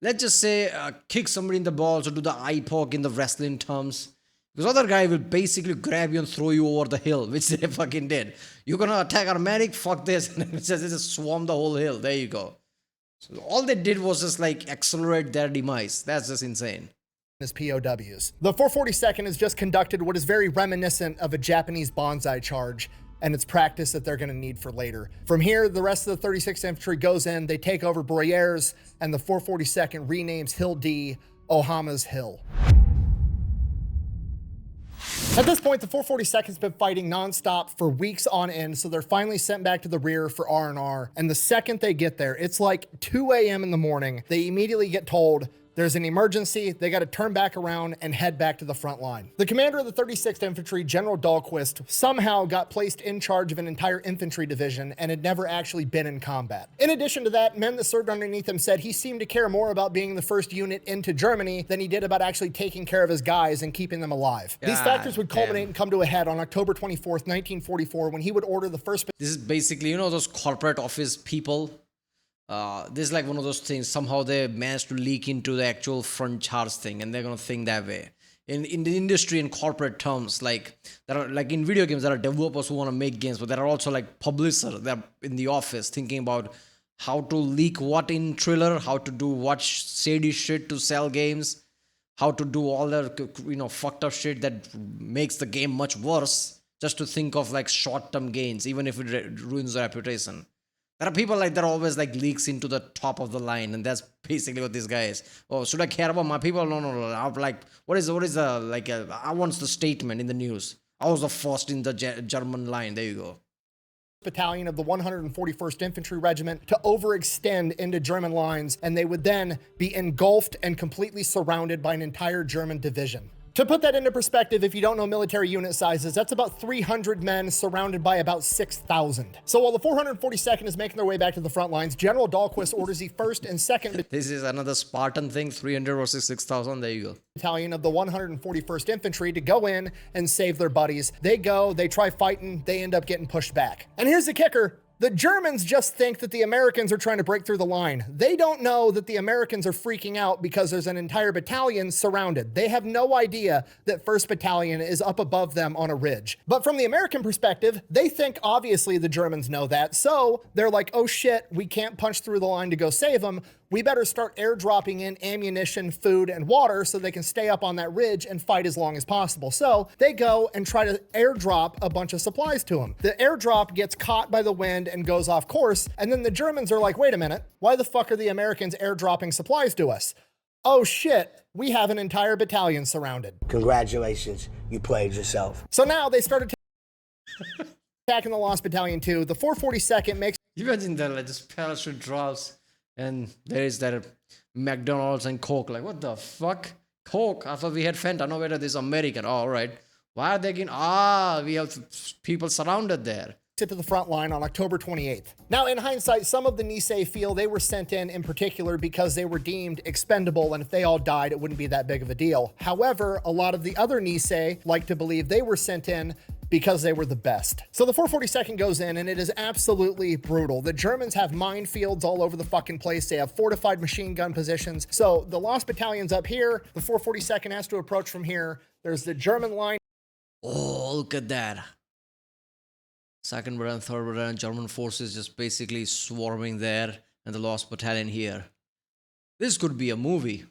let's just say, kick somebody in the balls or do the eye poke in the wrestling terms. Because other guy will basically grab you and throw you over the hill, which they fucking did. You're gonna attack our medic? Fuck this. And it says they just swarm the whole hill. There you go. So all they did was just like accelerate their demise. That's just insane. As POWs. The 442nd has just conducted what is very reminiscent of a Japanese bonsai charge, and it's practice that they're going to need for later. From here, the rest of the 36th Infantry goes in, they take over Broyers, and the 442nd renames Hill D Ohama's Hill. At this point, the 442nd's been fighting nonstop for weeks on end, so they're finally sent back to the rear for R&R. And the second they get there, it's like 2 a.m. in the morning, they immediately get told There's an emergency. They got to turn back around and head back to the front line. The commander of the 36th Infantry, General Dahlquist, somehow got placed in charge of an entire infantry division and had never actually been in combat. In addition to that, men that served underneath him said he seemed to care more about being the first unit into Germany than he did about actually taking care of his guys and keeping them alive. These factors would culminate and come to a head on October 24th, 1944, when he would order the first... This is basically, you know, those corporate office people. This is like one of those things. Somehow they managed to leak into the actual front charge thing, and they're gonna think that way. In the industry and corporate terms, like there are like in video games, there are developers who want to make games, but there are also like publishers that are in the office thinking about how to leak what in trailer, how to do what shady shit to sell games, how to do all the, you know, fucked up shit that makes the game much worse, just to think of like short-term gains, even if it ruins the reputation. There are people like that always like leaks into the top of the line, and that's basically what this guy is. Oh, should I care about my people? No. I'm like, what is the like? I want the statement in the news. I was the first in the German line. There you go. Battalion of the 141st Infantry Regiment to overextend into German lines, and they would then be engulfed and completely surrounded by an entire German division. To put that into perspective, if you don't know military unit sizes, that's about 300 men surrounded by about 6,000. So while the 442nd is making their way back to the front lines, General Dahlquist orders the 1st and 2nd This is another Spartan thing, 300 versus 6,000, there you go. Battalion of the 141st Infantry to go in and save their buddies. They go, they try fighting, they end up getting pushed back. And here's the kicker. The Germans just think that the Americans are trying to break through the line. They don't know that the Americans are freaking out because there's an entire battalion surrounded. They have no idea that 1st Battalion is up above them on a ridge. But from the American perspective, they think obviously the Germans know that. So they're like, oh shit, we can't punch through the line to go save them. We better start airdropping in ammunition, food, and water so they can stay up on that ridge and fight as long as possible. So they go and try to airdrop a bunch of supplies to them. The airdrop gets caught by the wind and goes off course. And then the Germans are like, wait a minute, why the fuck are the Americans airdropping supplies to us? Oh shit, we have an entire battalion surrounded. Congratulations, you played yourself. So now they started attacking the Lost Battalion too. The 442nd makes... You imagine that, like, this parachute drops, and there is that McDonald's and Coke. Like, what the fuck? Coke? I thought we had Fanta. No, whether this American. Oh, all right. Why are they getting... we have people surrounded there. To the front line on October 28th. Now, in hindsight, some of the Niihau feel they were sent in particular because they were deemed expendable, and if they all died, it wouldn't be that big of a deal. However, a lot of the other Niihau like to believe they were sent in because they were the best. So the 442nd goes in, and it is absolutely brutal. The Germans have minefields all over the fucking place. They have fortified machine gun positions. So the Lost Battalion's up here. The 442nd has to approach from here. There's the German line. Oh, look at that. 2nd Battalion, 3rd Battalion, German forces just basically swarming there, and the Lost Battalion here. This could be a movie.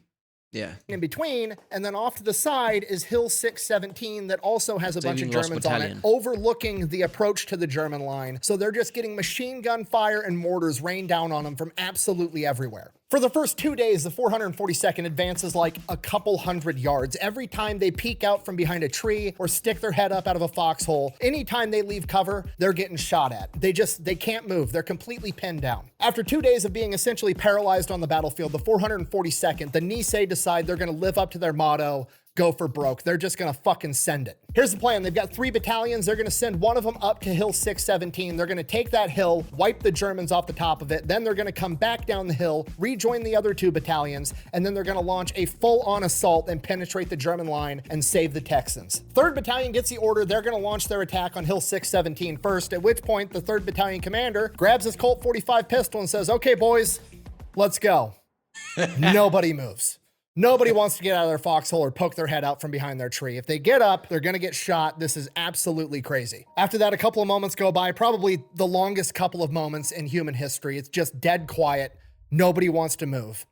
Yeah. In between, and then off to the side is Hill 617 that also has a bunch of Germans on it, overlooking the approach to the German line. So they're just getting machine gun fire and mortars rained down on them from absolutely everywhere. For the first 2 days, the 442nd advances like a couple hundred yards. Every time they peek out from behind a tree or stick their head up out of a foxhole, anytime they leave cover, they're getting shot at. They can't move. They're completely pinned down. After 2 days of being essentially paralyzed on the battlefield, the 442nd, the Niihau decide they're going to live up to their motto, go for broke. They're just going to fucking send it. Here's the plan. They've got 3 battalions. They're going to send one of them up to Hill 617. They're going to take that hill, wipe the Germans off the top of it. Then they're going to come back down the hill, rejoin the other 2 battalions, and then they're going to launch a full-on assault and penetrate the German line and save the Texans. 3rd Battalion gets the order. They're going to launch their attack on Hill 617 first, at which point the 3rd Battalion commander grabs his Colt 45 pistol and says, okay, boys, let's go. Nobody moves. Nobody wants to get out of their foxhole or poke their head out from behind their tree. If they get up, they're going to get shot. This is absolutely crazy. After that, a couple of moments go by, probably the longest couple of moments in human history. It's just dead quiet. Nobody wants to move.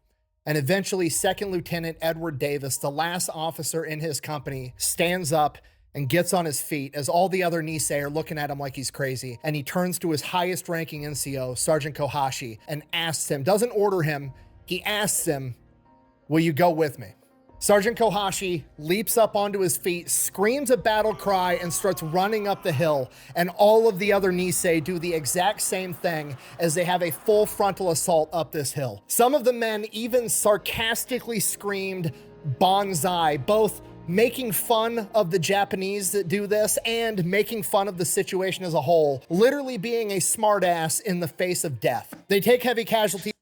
And eventually, 2nd Lieutenant Edward Davis, the last officer in his company, stands up and gets on his feet as all the other Niihau are looking at him like he's crazy. And he turns to his highest ranking NCO, Sergeant Kohashi, and asks him, doesn't order him, he asks him, will you go with me? Sergeant Kohashi leaps up onto his feet, screams a battle cry, and starts running up the hill. And all of the other Nisei do the exact same thing as they have a full frontal assault up this hill. Some of the men even sarcastically screamed "Banzai," both making fun of the Japanese that do this and making fun of the situation as a whole, literally being a smartass in the face of death. They take heavy casualties.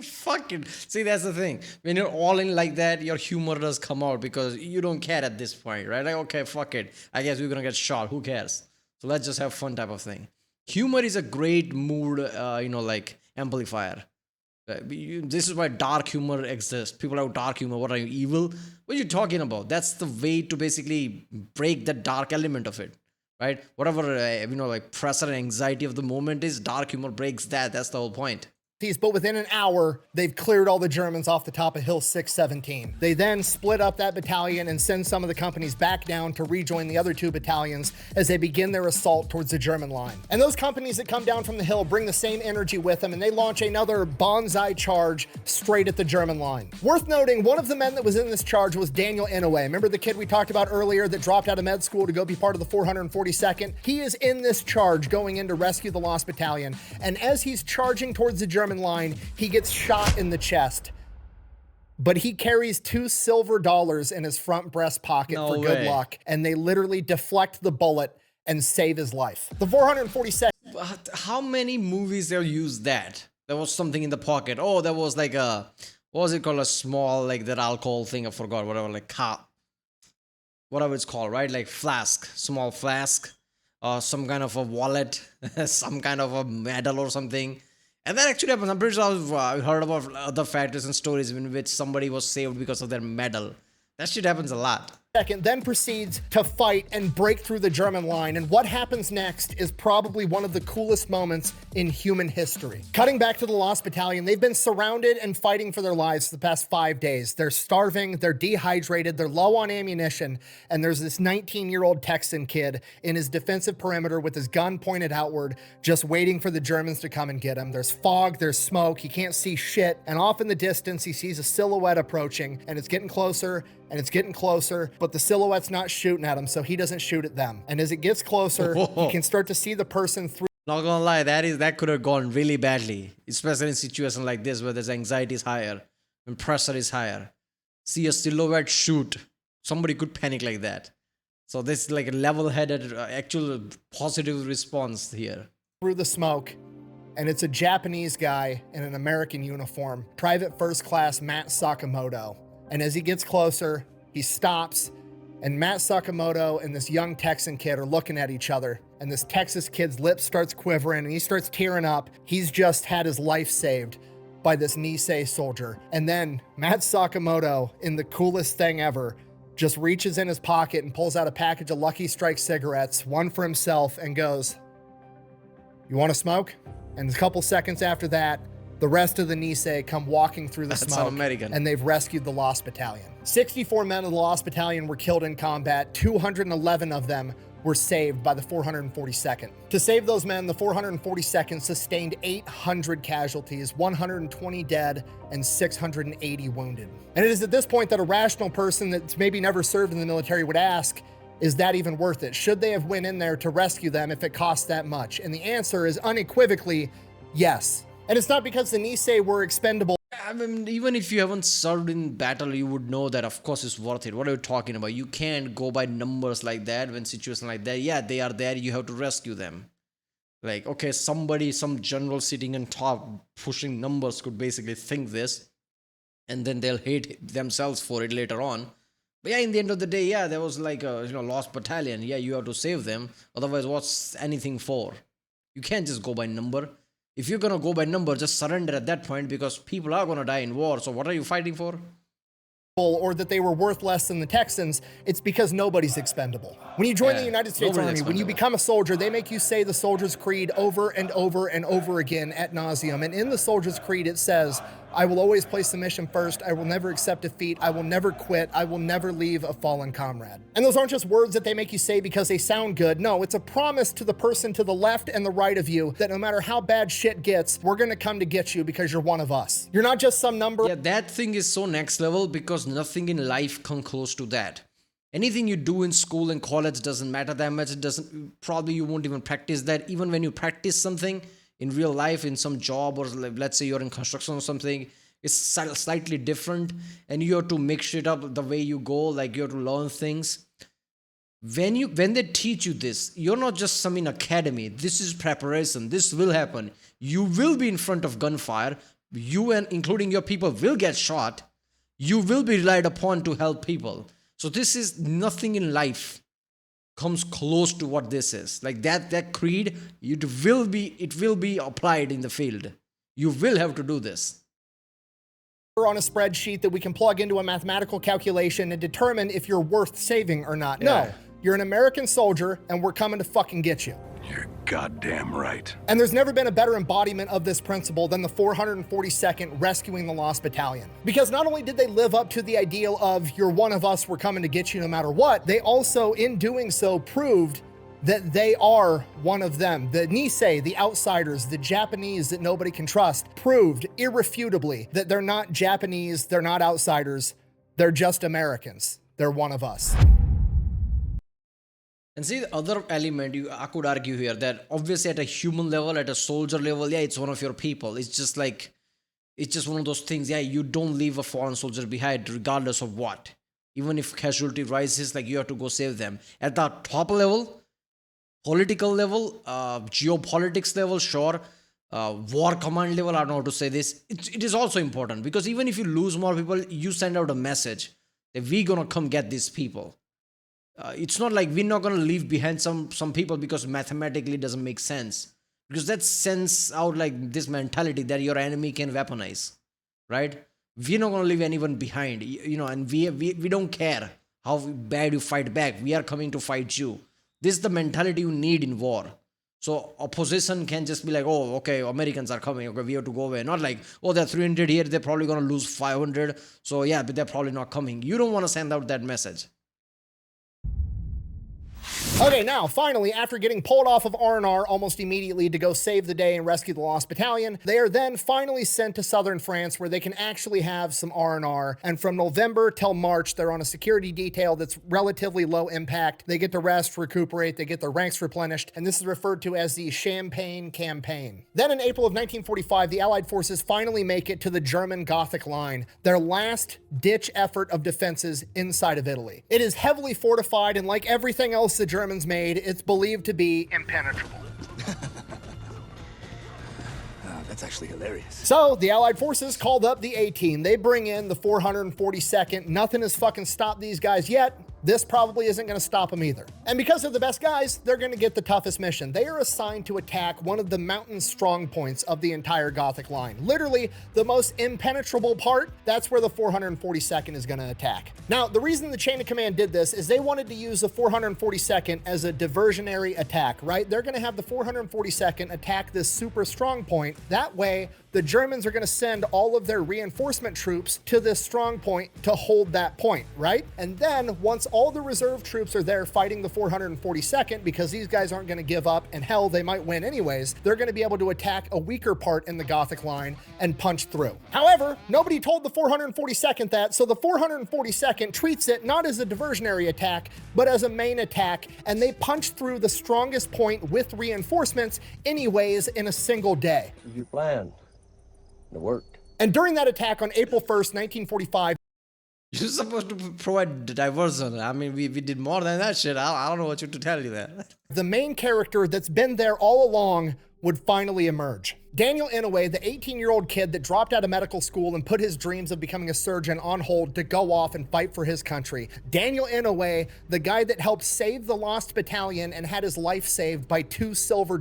Fucking see, that's the thing. When you're all in like that, your humor does come out because you don't care at this point, right? Like, okay, fuck it. I guess we're gonna get shot. Who cares? So let's just have fun type of thing. Humor is a great mood, like amplifier. This is why dark humor exists. People have dark humor. What are you, evil? What are you talking about? That's the way to basically break the dark element of it, right? Whatever like pressure and anxiety of the moment is, dark humor breaks that. That's the whole point. But within an hour, they've cleared all the Germans off the top of Hill 617. They then split up that battalion and send some of the companies back down to rejoin the other 2 battalions as they begin their assault towards the German line. And those companies that come down from the hill bring the same energy with them, and they launch another banzai charge straight at the German line. Worth noting, one of the men that was in this charge was Daniel Inouye. Remember the kid we talked about earlier that dropped out of med school to go be part of the 442nd? He is in this charge going in to rescue the lost battalion, and as he's charging towards the German line, he gets shot in the chest. But he carries $2 silver in his front breast pocket for good luck, and they literally deflect the bullet and save his life. The 442nd. But how many movies they'll use that? There was something in the pocket. Oh, there was like a, what was it called? A small, like that alcohol thing. I forgot. Whatever, like whatever it's called, right? Like flask, small flask, some kind of a wallet, some kind of a medal or something. And that actually happens. I'm pretty sure I've heard about other factors and stories in which somebody was saved because of their medal. That shit happens a lot. Then proceeds to fight and break through the German line, and what happens next is probably one of the coolest moments in human history. Cutting back to the Lost Battalion, they've been surrounded and fighting for their lives for the past 5 days. They're starving, they're dehydrated, they're low on ammunition, and there's this 19-year-old Texan kid in his defensive perimeter with his gun pointed outward, just waiting for the Germans to come and get him. There's fog, there's smoke, he can't see shit, and off in the distance he sees a silhouette approaching, and it's getting closer, and it's getting closer, but the silhouette's not shooting at him, so he doesn't shoot at them. And as it gets closer, you can start to see the person through. Not gonna lie, that could have gone really badly, especially in situations like this where there's anxiety is higher, when pressure is higher. See a silhouette shoot, somebody could panic like that. So this is like a level-headed, actual positive response here. Through the smoke, and it's a Japanese guy in an American uniform, Private First Class Matt Sakamoto. And as he gets closer, he stops, and Matt Sakamoto and this young Texan kid are looking at each other, and this Texas kid's lip starts quivering, and he starts tearing up. He's just had his life saved by this Nisei soldier. And then Matt Sakamoto, in the coolest thing ever, just reaches in his pocket and pulls out a package of Lucky Strike cigarettes, one for himself, and goes, "You want to smoke?" And a couple seconds after that, the rest of the Nisei come walking through the smoke, and they've rescued the Lost Battalion. 64 men of the Lost Battalion were killed in combat. 211 of them were saved by the 442nd. To save those men, the 442nd sustained 800 casualties, 120 dead, and 680 wounded. And it is at this point that a rational person that's maybe never served in the military would ask, is that even worth it? Should they have went in there to rescue them if it costs that much? And the answer is unequivocally yes. And it's not because the Nisei were expendable. I mean, even if you haven't served in battle, you would know that, of course, it's worth it. What are you talking about? You can't go by numbers like that when situations like that. Yeah, they are there. You have to rescue them. Like, okay, some general sitting on top pushing numbers could basically think this, and then they'll hate themselves for it later on. But yeah, in the end of the day, yeah, there was like a lost battalion. Yeah, you have to save them. Otherwise, what's anything for? You can't just go by number. If you're gonna go by number, just surrender at that point, because people are gonna die in war. So what are you fighting for? Or that they were worth less than the Texans, it's because nobody's expendable. When you join the United States Army, when you become a soldier, they make you say the Soldier's Creed over and over and over again ad nauseum. And in the Soldier's Creed, it says, I will always place the mission first. I will never accept defeat. I will never quit. I will never leave a fallen comrade. And those aren't just words that they make you say because they sound good. No, it's a promise to the person to the left and the right of you that no matter how bad shit gets, we're gonna come to get you because you're one of us. You're not just some number. Yeah, that thing is so next level because nothing in life comes close to that. Anything you do in school and college doesn't matter that much. It doesn't, probably you won't even practice that. Even when you practice something in real life, in some job, or let's say you're in construction or something, it's slightly different and you have to mix shit up the way you go, like you have to learn things. When they teach you this, you're not just some in academy. This is preparation. This will happen. You will be in front of gunfire. You and including your people will get shot. You will be relied upon to help people. So this is nothing in life comes close to what this is. Like that creed, it will be applied in the field. You will have to do this. On a spreadsheet that we can plug into a mathematical calculation and determine if you're worth saving or not. Yeah. No, you're an American soldier and we're coming to fucking get you. You're goddamn right. And there's never been a better embodiment of this principle than the 442nd rescuing the Lost Battalion. Because not only did they live up to the ideal of you're one of us, we're coming to get you no matter what, they also, in doing so, proved that they are one of them. The Nisei, the outsiders, the Japanese that nobody can trust, proved irrefutably that they're not Japanese, they're not outsiders, they're just Americans. They're one of us. And see, the other element, I could argue here that obviously at a human level, at a soldier level, yeah, it's one of your people. It's just one of those things, yeah, you don't leave a foreign soldier behind regardless of what. Even if casualty rises, like you have to go save them. At the top level, political level, geopolitics level, sure, war command level, I don't know how to say this. It is also important because even if you lose more people, you send out a message that we're gonna come get these people. It's not like we're not gonna leave behind some people because mathematically it doesn't make sense. Because that sends out like this mentality that your enemy can weaponize, right? We're not gonna leave anyone behind, and we don't care how bad you fight back. We are coming to fight you. This is the mentality you need in war. So opposition can just be like, oh, okay, Americans are coming, okay, we have to go away. Not like, oh, they're 300 here, they're probably going to lose 500. So yeah, but they're probably not coming. You don't want to send out that message. Okay, now, finally, after getting pulled off of R&R almost immediately to go save the day and rescue the Lost Battalion, they are then finally sent to southern France where they can actually have some R&R. And from November till March, they're on a security detail that's relatively low impact. They get to rest, recuperate, they get their ranks replenished, and this is referred to as the Champagne Campaign. Then in April of 1945, the Allied forces finally make it to the German Gothic Line, their last-ditch effort of defenses inside of Italy. It is heavily fortified, and like everything else the Germans made, it's believed to be impenetrable. That's actually hilarious. So the Allied forces called up the A-Team. They bring in the 442nd. Nothing has fucking stopped these guys yet. This probably isn't going to stop them either. And because they're the best guys, they're going to get the toughest mission. They are assigned to attack one of the mountain strong points of the entire Gothic line. Literally, the most impenetrable part, that's where the 442nd is going to attack. Now, the reason the chain of command did this is they wanted to use the 442nd as a diversionary attack, right? They're going to have the 442nd attack this super strong point. That way, the Germans are going to send all of their reinforcement troops to this strong point to hold that point, right? And then once all the reserve troops are there fighting the 442nd, because these guys aren't going to give up, and hell, they might win anyways, they're going to be able to attack a weaker part in the Gothic line and punch through. However, nobody told the 442nd that, so the 442nd treats it not as a diversionary attack, but as a main attack, and they punch through the strongest point with reinforcements anyways in a single day. You planned. It worked. And during that attack on April 1st, 1945, you're supposed to provide diversion. I mean, we did more than that shit. I don't know what to tell you there. The main character that's been there all along would finally emerge. Daniel Inouye, the 18-year-old kid that dropped out of medical school and put his dreams of becoming a surgeon on hold to go off and fight for his country. Daniel Inouye, the guy that helped save the Lost Battalion and had his life saved by $2 silver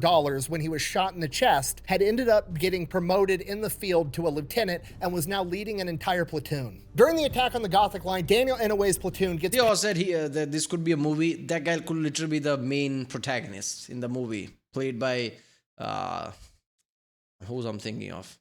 when he was shot in the chest, had ended up getting promoted in the field to a lieutenant and was now leading an entire platoon. During the attack on the Gothic line, Daniel Inouye's platoon gets... They all said that this could be a movie. That guy could literally be the main protagonist in the movie, played by... who's I'm thinking of?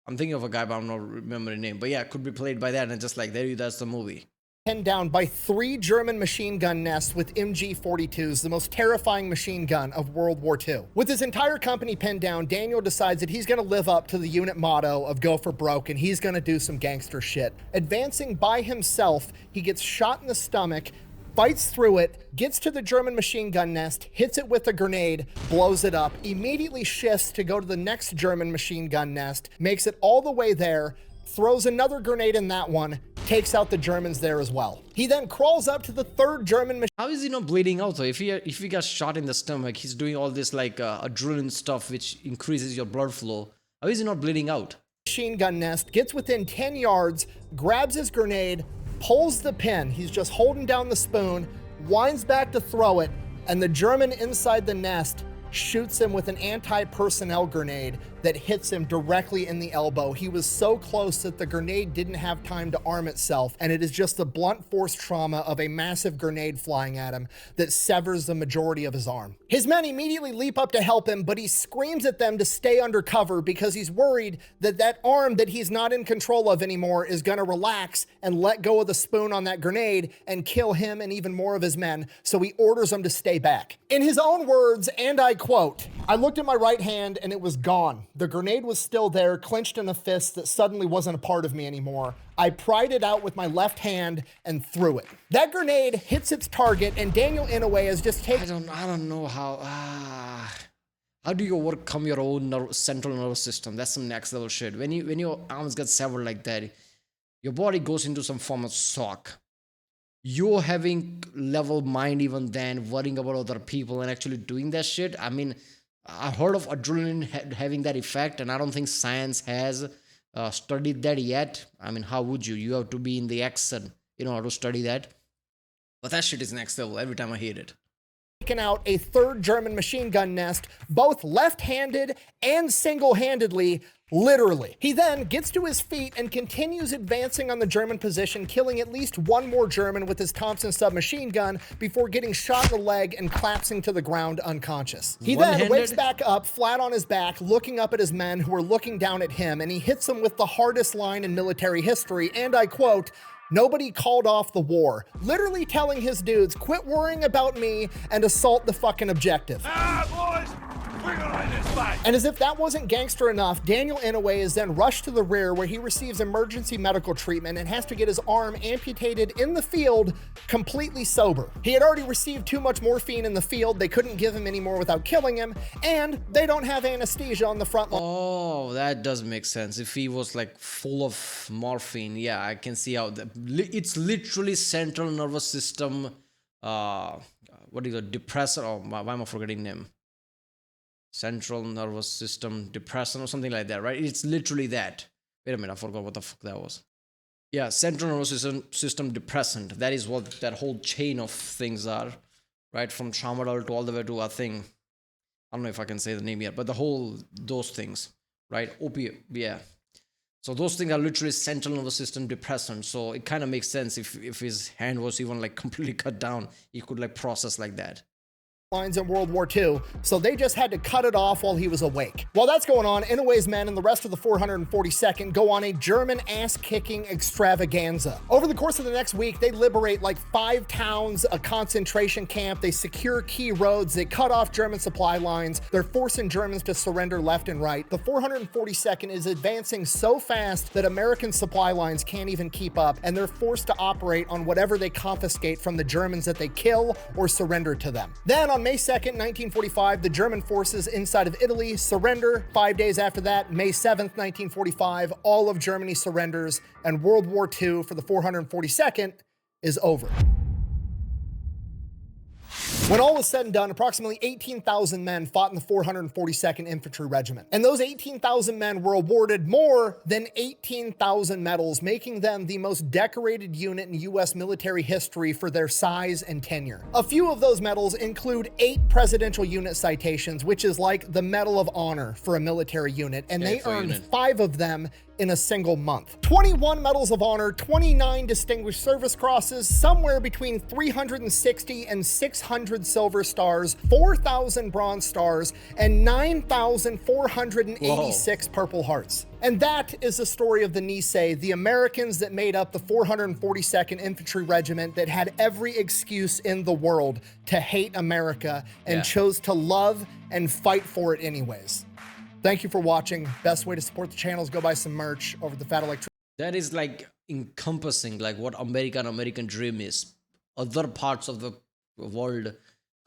I'm thinking of a guy, but I'm not remembering his name. But yeah, it could be played by that, and just like that's the movie. Pinned down by 3 German machine gun nests with MG-42s, the most terrifying machine gun of World War II. With his entire company pinned down, Daniel decides that he's going to live up to the unit motto of go for broke, and he's going to do some gangster shit. Advancing by himself, he gets shot in the stomach, fights through it, gets to the German machine gun nest, hits it with a grenade, blows it up, immediately shifts to go to the next German machine gun nest, makes it all the way there, throws another grenade in that one, takes out the Germans there as well. He then crawls up to the 3rd German machine. How is he not bleeding out though? If he got shot in the stomach, he's doing all this like adrenaline stuff which increases your blood flow. How is he not bleeding out? Machine gun nest, gets within 10 yards, grabs his grenade, pulls the pin. He's just holding down the spoon, winds back to throw it, and the German inside the nest shoots him with an anti-personnel grenade that hits him directly in the elbow. He was so close that the grenade didn't have time to arm itself, and it is just the blunt force trauma of a massive grenade flying at him that severs the majority of his arm. His men immediately leap up to help him, but he screams at them to stay under cover because he's worried that that arm that he's not in control of anymore is gonna relax and let go of the spoon on that grenade and kill him and even more of his men, so he orders them to stay back. In his own words, and I quote, "I looked at my right hand and it was gone. The grenade was still there, clenched in a fist that suddenly wasn't a part of me anymore. I pried it out with my left hand and threw it." That grenade hits its target, and Daniel Inouye has just taken... I don't know how... how do you overcome your own central nervous system? That's some next level shit. When your arms get severed like that, your body goes into some form of shock. You're having level mind even then, worrying about other people and actually doing that shit. I mean, I heard of adrenaline having that effect, and I don't think science has studied that yet. I mean, how would you? You have to be in the action in order to study that. But that shit is next level every time I hear it. Taken out a 3rd German machine gun nest, both left-handed and single-handedly, literally. He then gets to his feet and continues advancing on the German position, killing at least 1 more German with his Thompson submachine gun before getting shot in the leg and collapsing to the ground unconscious. He then wakes back up flat on his back, looking up at his men who are looking down at him, and he hits them with the hardest line in military history, and I quote, "Nobody called off the war," literally telling his dudes, quit worrying about me and assault the fucking objective. Boys, bring on this fight. And as if that wasn't gangster enough, Daniel Inouye is then rushed to the rear where he receives emergency medical treatment and has to get his arm amputated in the field completely sober. He had already received too much morphine in the field, they couldn't give him any more without killing him, and they don't have anesthesia on the front line. Oh, that does make sense. If he was like full of morphine, yeah, I can see how it's literally central nervous system, what is it, depressor, oh, why am I forgetting name? Central nervous system depressant or something like that, right? It's literally that. Wait a minute, I forgot what the fuck that was. Yeah, central nervous system depressant. That is what that whole chain of things are, right? From tramadol to all the way to a thing. I don't know if I can say the name yet, but those things, right? Opiate, yeah. So those things are literally central nervous system depressant. So it kind of makes sense if his hand was even like completely cut down, he could like process like that. Lines in World War II, so they just had to cut it off while he was awake. While that's going on, Inouye's men and the rest of the 442nd go on a German ass-kicking extravaganza. Over the course of the next week, they liberate like 5 towns, a concentration camp, they secure key roads, they cut off German supply lines, they're forcing Germans to surrender left and right. The 442nd is advancing so fast that American supply lines can't even keep up, and they're forced to operate on whatever they confiscate from the Germans that they kill or surrender to them. Then on May 2nd, 1945, the German forces inside of Italy surrender. 5 days after that, May 7th, 1945, all of Germany surrenders, and World War II for the 442nd is over. When all was said and done, approximately 18,000 men fought in the 442nd Infantry Regiment. And those 18,000 men were awarded more than 18,000 medals, making them the most decorated unit in U.S. military history for their size and tenure. A few of those medals include 8 Presidential Unit citations, which is like the Medal of Honor for a military unit, and they earned 5 of them in a single month. 21 Medals of Honor, 29 Distinguished Service Crosses, somewhere between 360 and 600 Silver Stars, 4,000 Bronze Stars, and 9,486 Purple Hearts. And that is the story of the Niihau, the Americans that made up the 442nd Infantry Regiment that had every excuse in the world to hate America and chose to love and fight for it anyways. Thank you for watching. Best way to support the channel is go buy some merch over the Fat Electric. That is like encompassing like what American dream is. Other parts of the world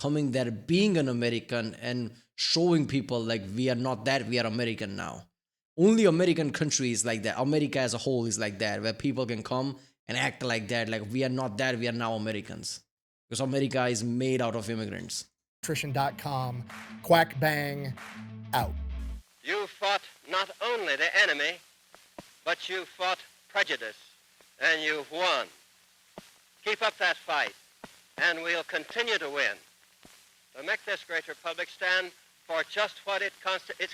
coming there, being an American and showing people like we are not that, we are American now. Only American country is like that. America as a whole is like that, where people can come and act like that, like we are not that, we are now Americans. Because America is made out of immigrants. Nutrition.com. Quack bang out. You fought not only the enemy, but you fought prejudice, and you've won. Keep up that fight, and we'll continue to win. To make this great republic stand for just what its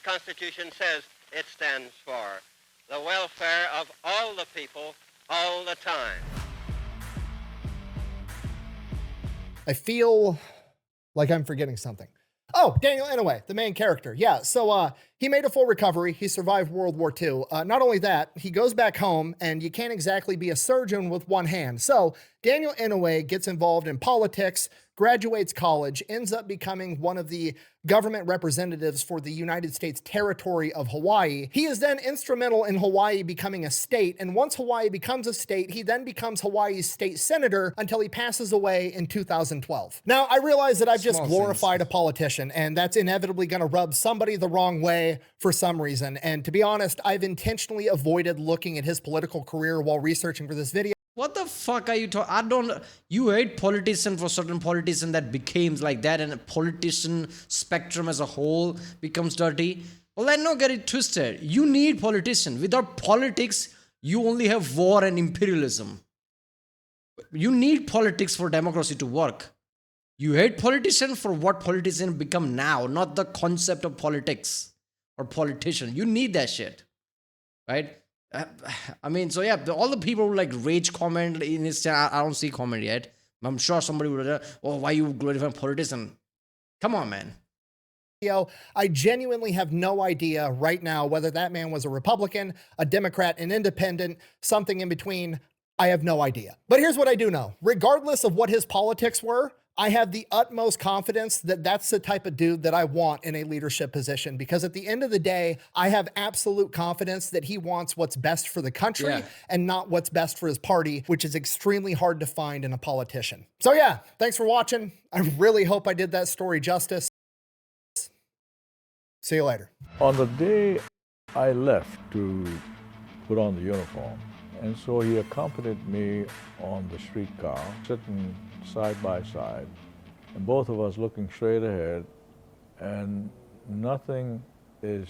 Constitution says it stands for, the welfare of all the people, all the time. I feel like I'm forgetting something. Oh, Daniel Inouye, the main character. Yeah, so he made a full recovery. He survived World War II. Not only that, he goes back home, and you can't exactly be a surgeon with one hand. So Daniel Inouye gets involved in politics, graduates college, ends up becoming one of the government representatives for the United States territory of Hawaii. He is then instrumental in Hawaii becoming a state, and once Hawaii becomes a state, he then becomes Hawaii's state senator until he passes away in 2012. Now, I realize that I've just glorified a politician, and that's inevitably going to rub somebody the wrong way for some reason. And to be honest, I've intentionally avoided looking at his political career while researching for this video. What the fuck are you talking? You hate politician for certain politician that becomes like that, and a politician spectrum as a whole becomes dirty. Well, let's not get it twisted. You need politician. Without politics, you only have war and imperialism. You need politics for democracy to work. You hate politician for what politicians become now, not the concept of politics or politician. You need that shit, right? I mean, so yeah, all the people who like rage comment in his channel, I don't see comment yet. I'm sure somebody would have, oh, why you glorifying politician? Come on, man. I genuinely have no idea right now whether that man was a Republican, a Democrat, an independent, something in between. I have no idea. But here's what I do know. Regardless of what his politics were, I have the utmost confidence that that's the type of dude that I want in a leadership position, because at the end of the day, I have absolute confidence that he wants what's best for the country and not what's best for his party, which is extremely hard to find in a politician. So yeah, thanks for watching. I really hope I did that story justice. See you later. On the day I left to put on the uniform, and so he accompanied me on the streetcar, sitting side by side, and both of us looking straight ahead, and nothing is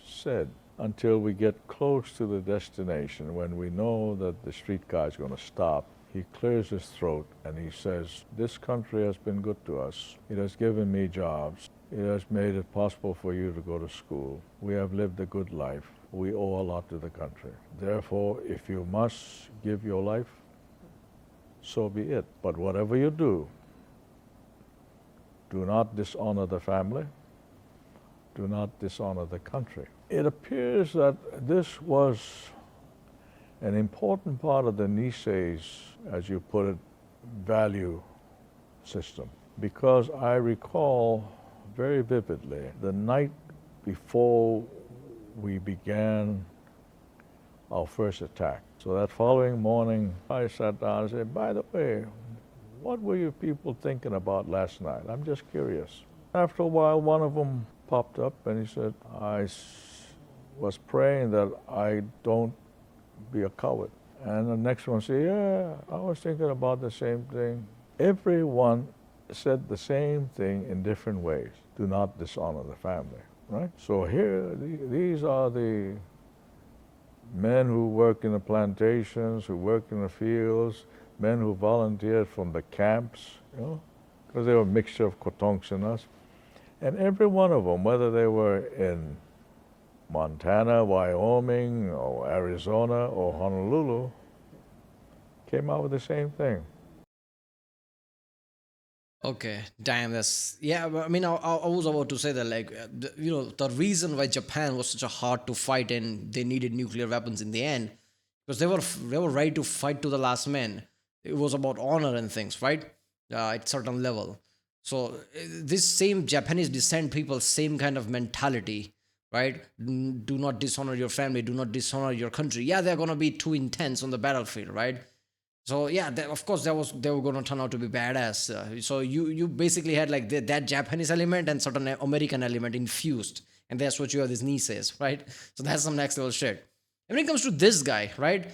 said until we get close to the destination, when we know that the streetcar is going to stop. He clears his throat and he says, "This country has been good to us. It has given me jobs. It has made it possible for you to go to school. We have lived a good life. We owe a lot to the country. Therefore, if you must give your life, so be it. But whatever you do not dishonor the family, do not dishonor the country." It appears that this was an important part of the Niihau's, as you put it, value system, because I recall very vividly the night before we began our first attack. So that following morning, I sat down and said, "By the way, what were you people thinking about last night? I'm just curious." After a while, one of them popped up and he said, "I was praying that I don't be a coward." And the next one said, "Yeah, I was thinking about the same thing." Everyone said the same thing in different ways. Do not dishonor the family, right? So here, these are the men who work in the plantations, who work in the fields, men who volunteered from the camps, you know, because they were a mixture of Kotonks and us. And every one of them, whether they were in Montana, Wyoming, or Arizona, or Honolulu came out with the same thing. Okay, damn, that's yeah. But I mean, I was about to say that, like, the reason why Japan was such a hard to fight and they needed nuclear weapons in the end, because they were ready to fight to the last man. It was about honor and things, right? At certain level. So this same Japanese descent people, same kind of mentality, right? Do not dishonor your family. Do not dishonor your country. Yeah, they're gonna be too intense on the battlefield, right? So yeah, of course, they were going to turn out to be badass. So you basically had like that Japanese element and certain American element infused, and that's what you have these nieces, right? So that's some next level shit. And when it comes to this guy, right?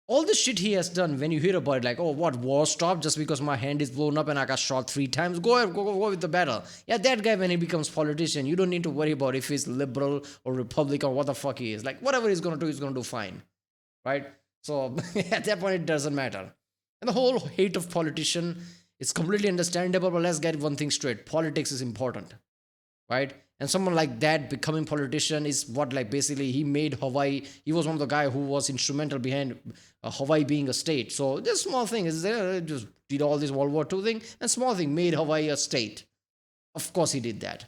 All the shit he has done, when you hear about it, like, oh, what, war stopped just because my hand is blown up and I got shot 3 times? Go ahead, go with the battle. Yeah, that guy, when he becomes politician, you don't need to worry about if he's liberal or Republican or what the fuck he is. Like, whatever he's going to do fine, right? So at that point, it doesn't matter. And the whole hate of politician is completely understandable, but let's get one thing straight. Politics is important, right? And someone like that becoming politician is what, like, basically he made Hawaii. He was one of the guy who was instrumental behind Hawaii being a state. So this small thing is there, just did all this World War II thing, and small thing made Hawaii a state. Of course he did that.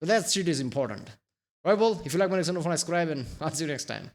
But that shit is important. Alright, well, if you like my next video, subscribe, and I'll see you next time.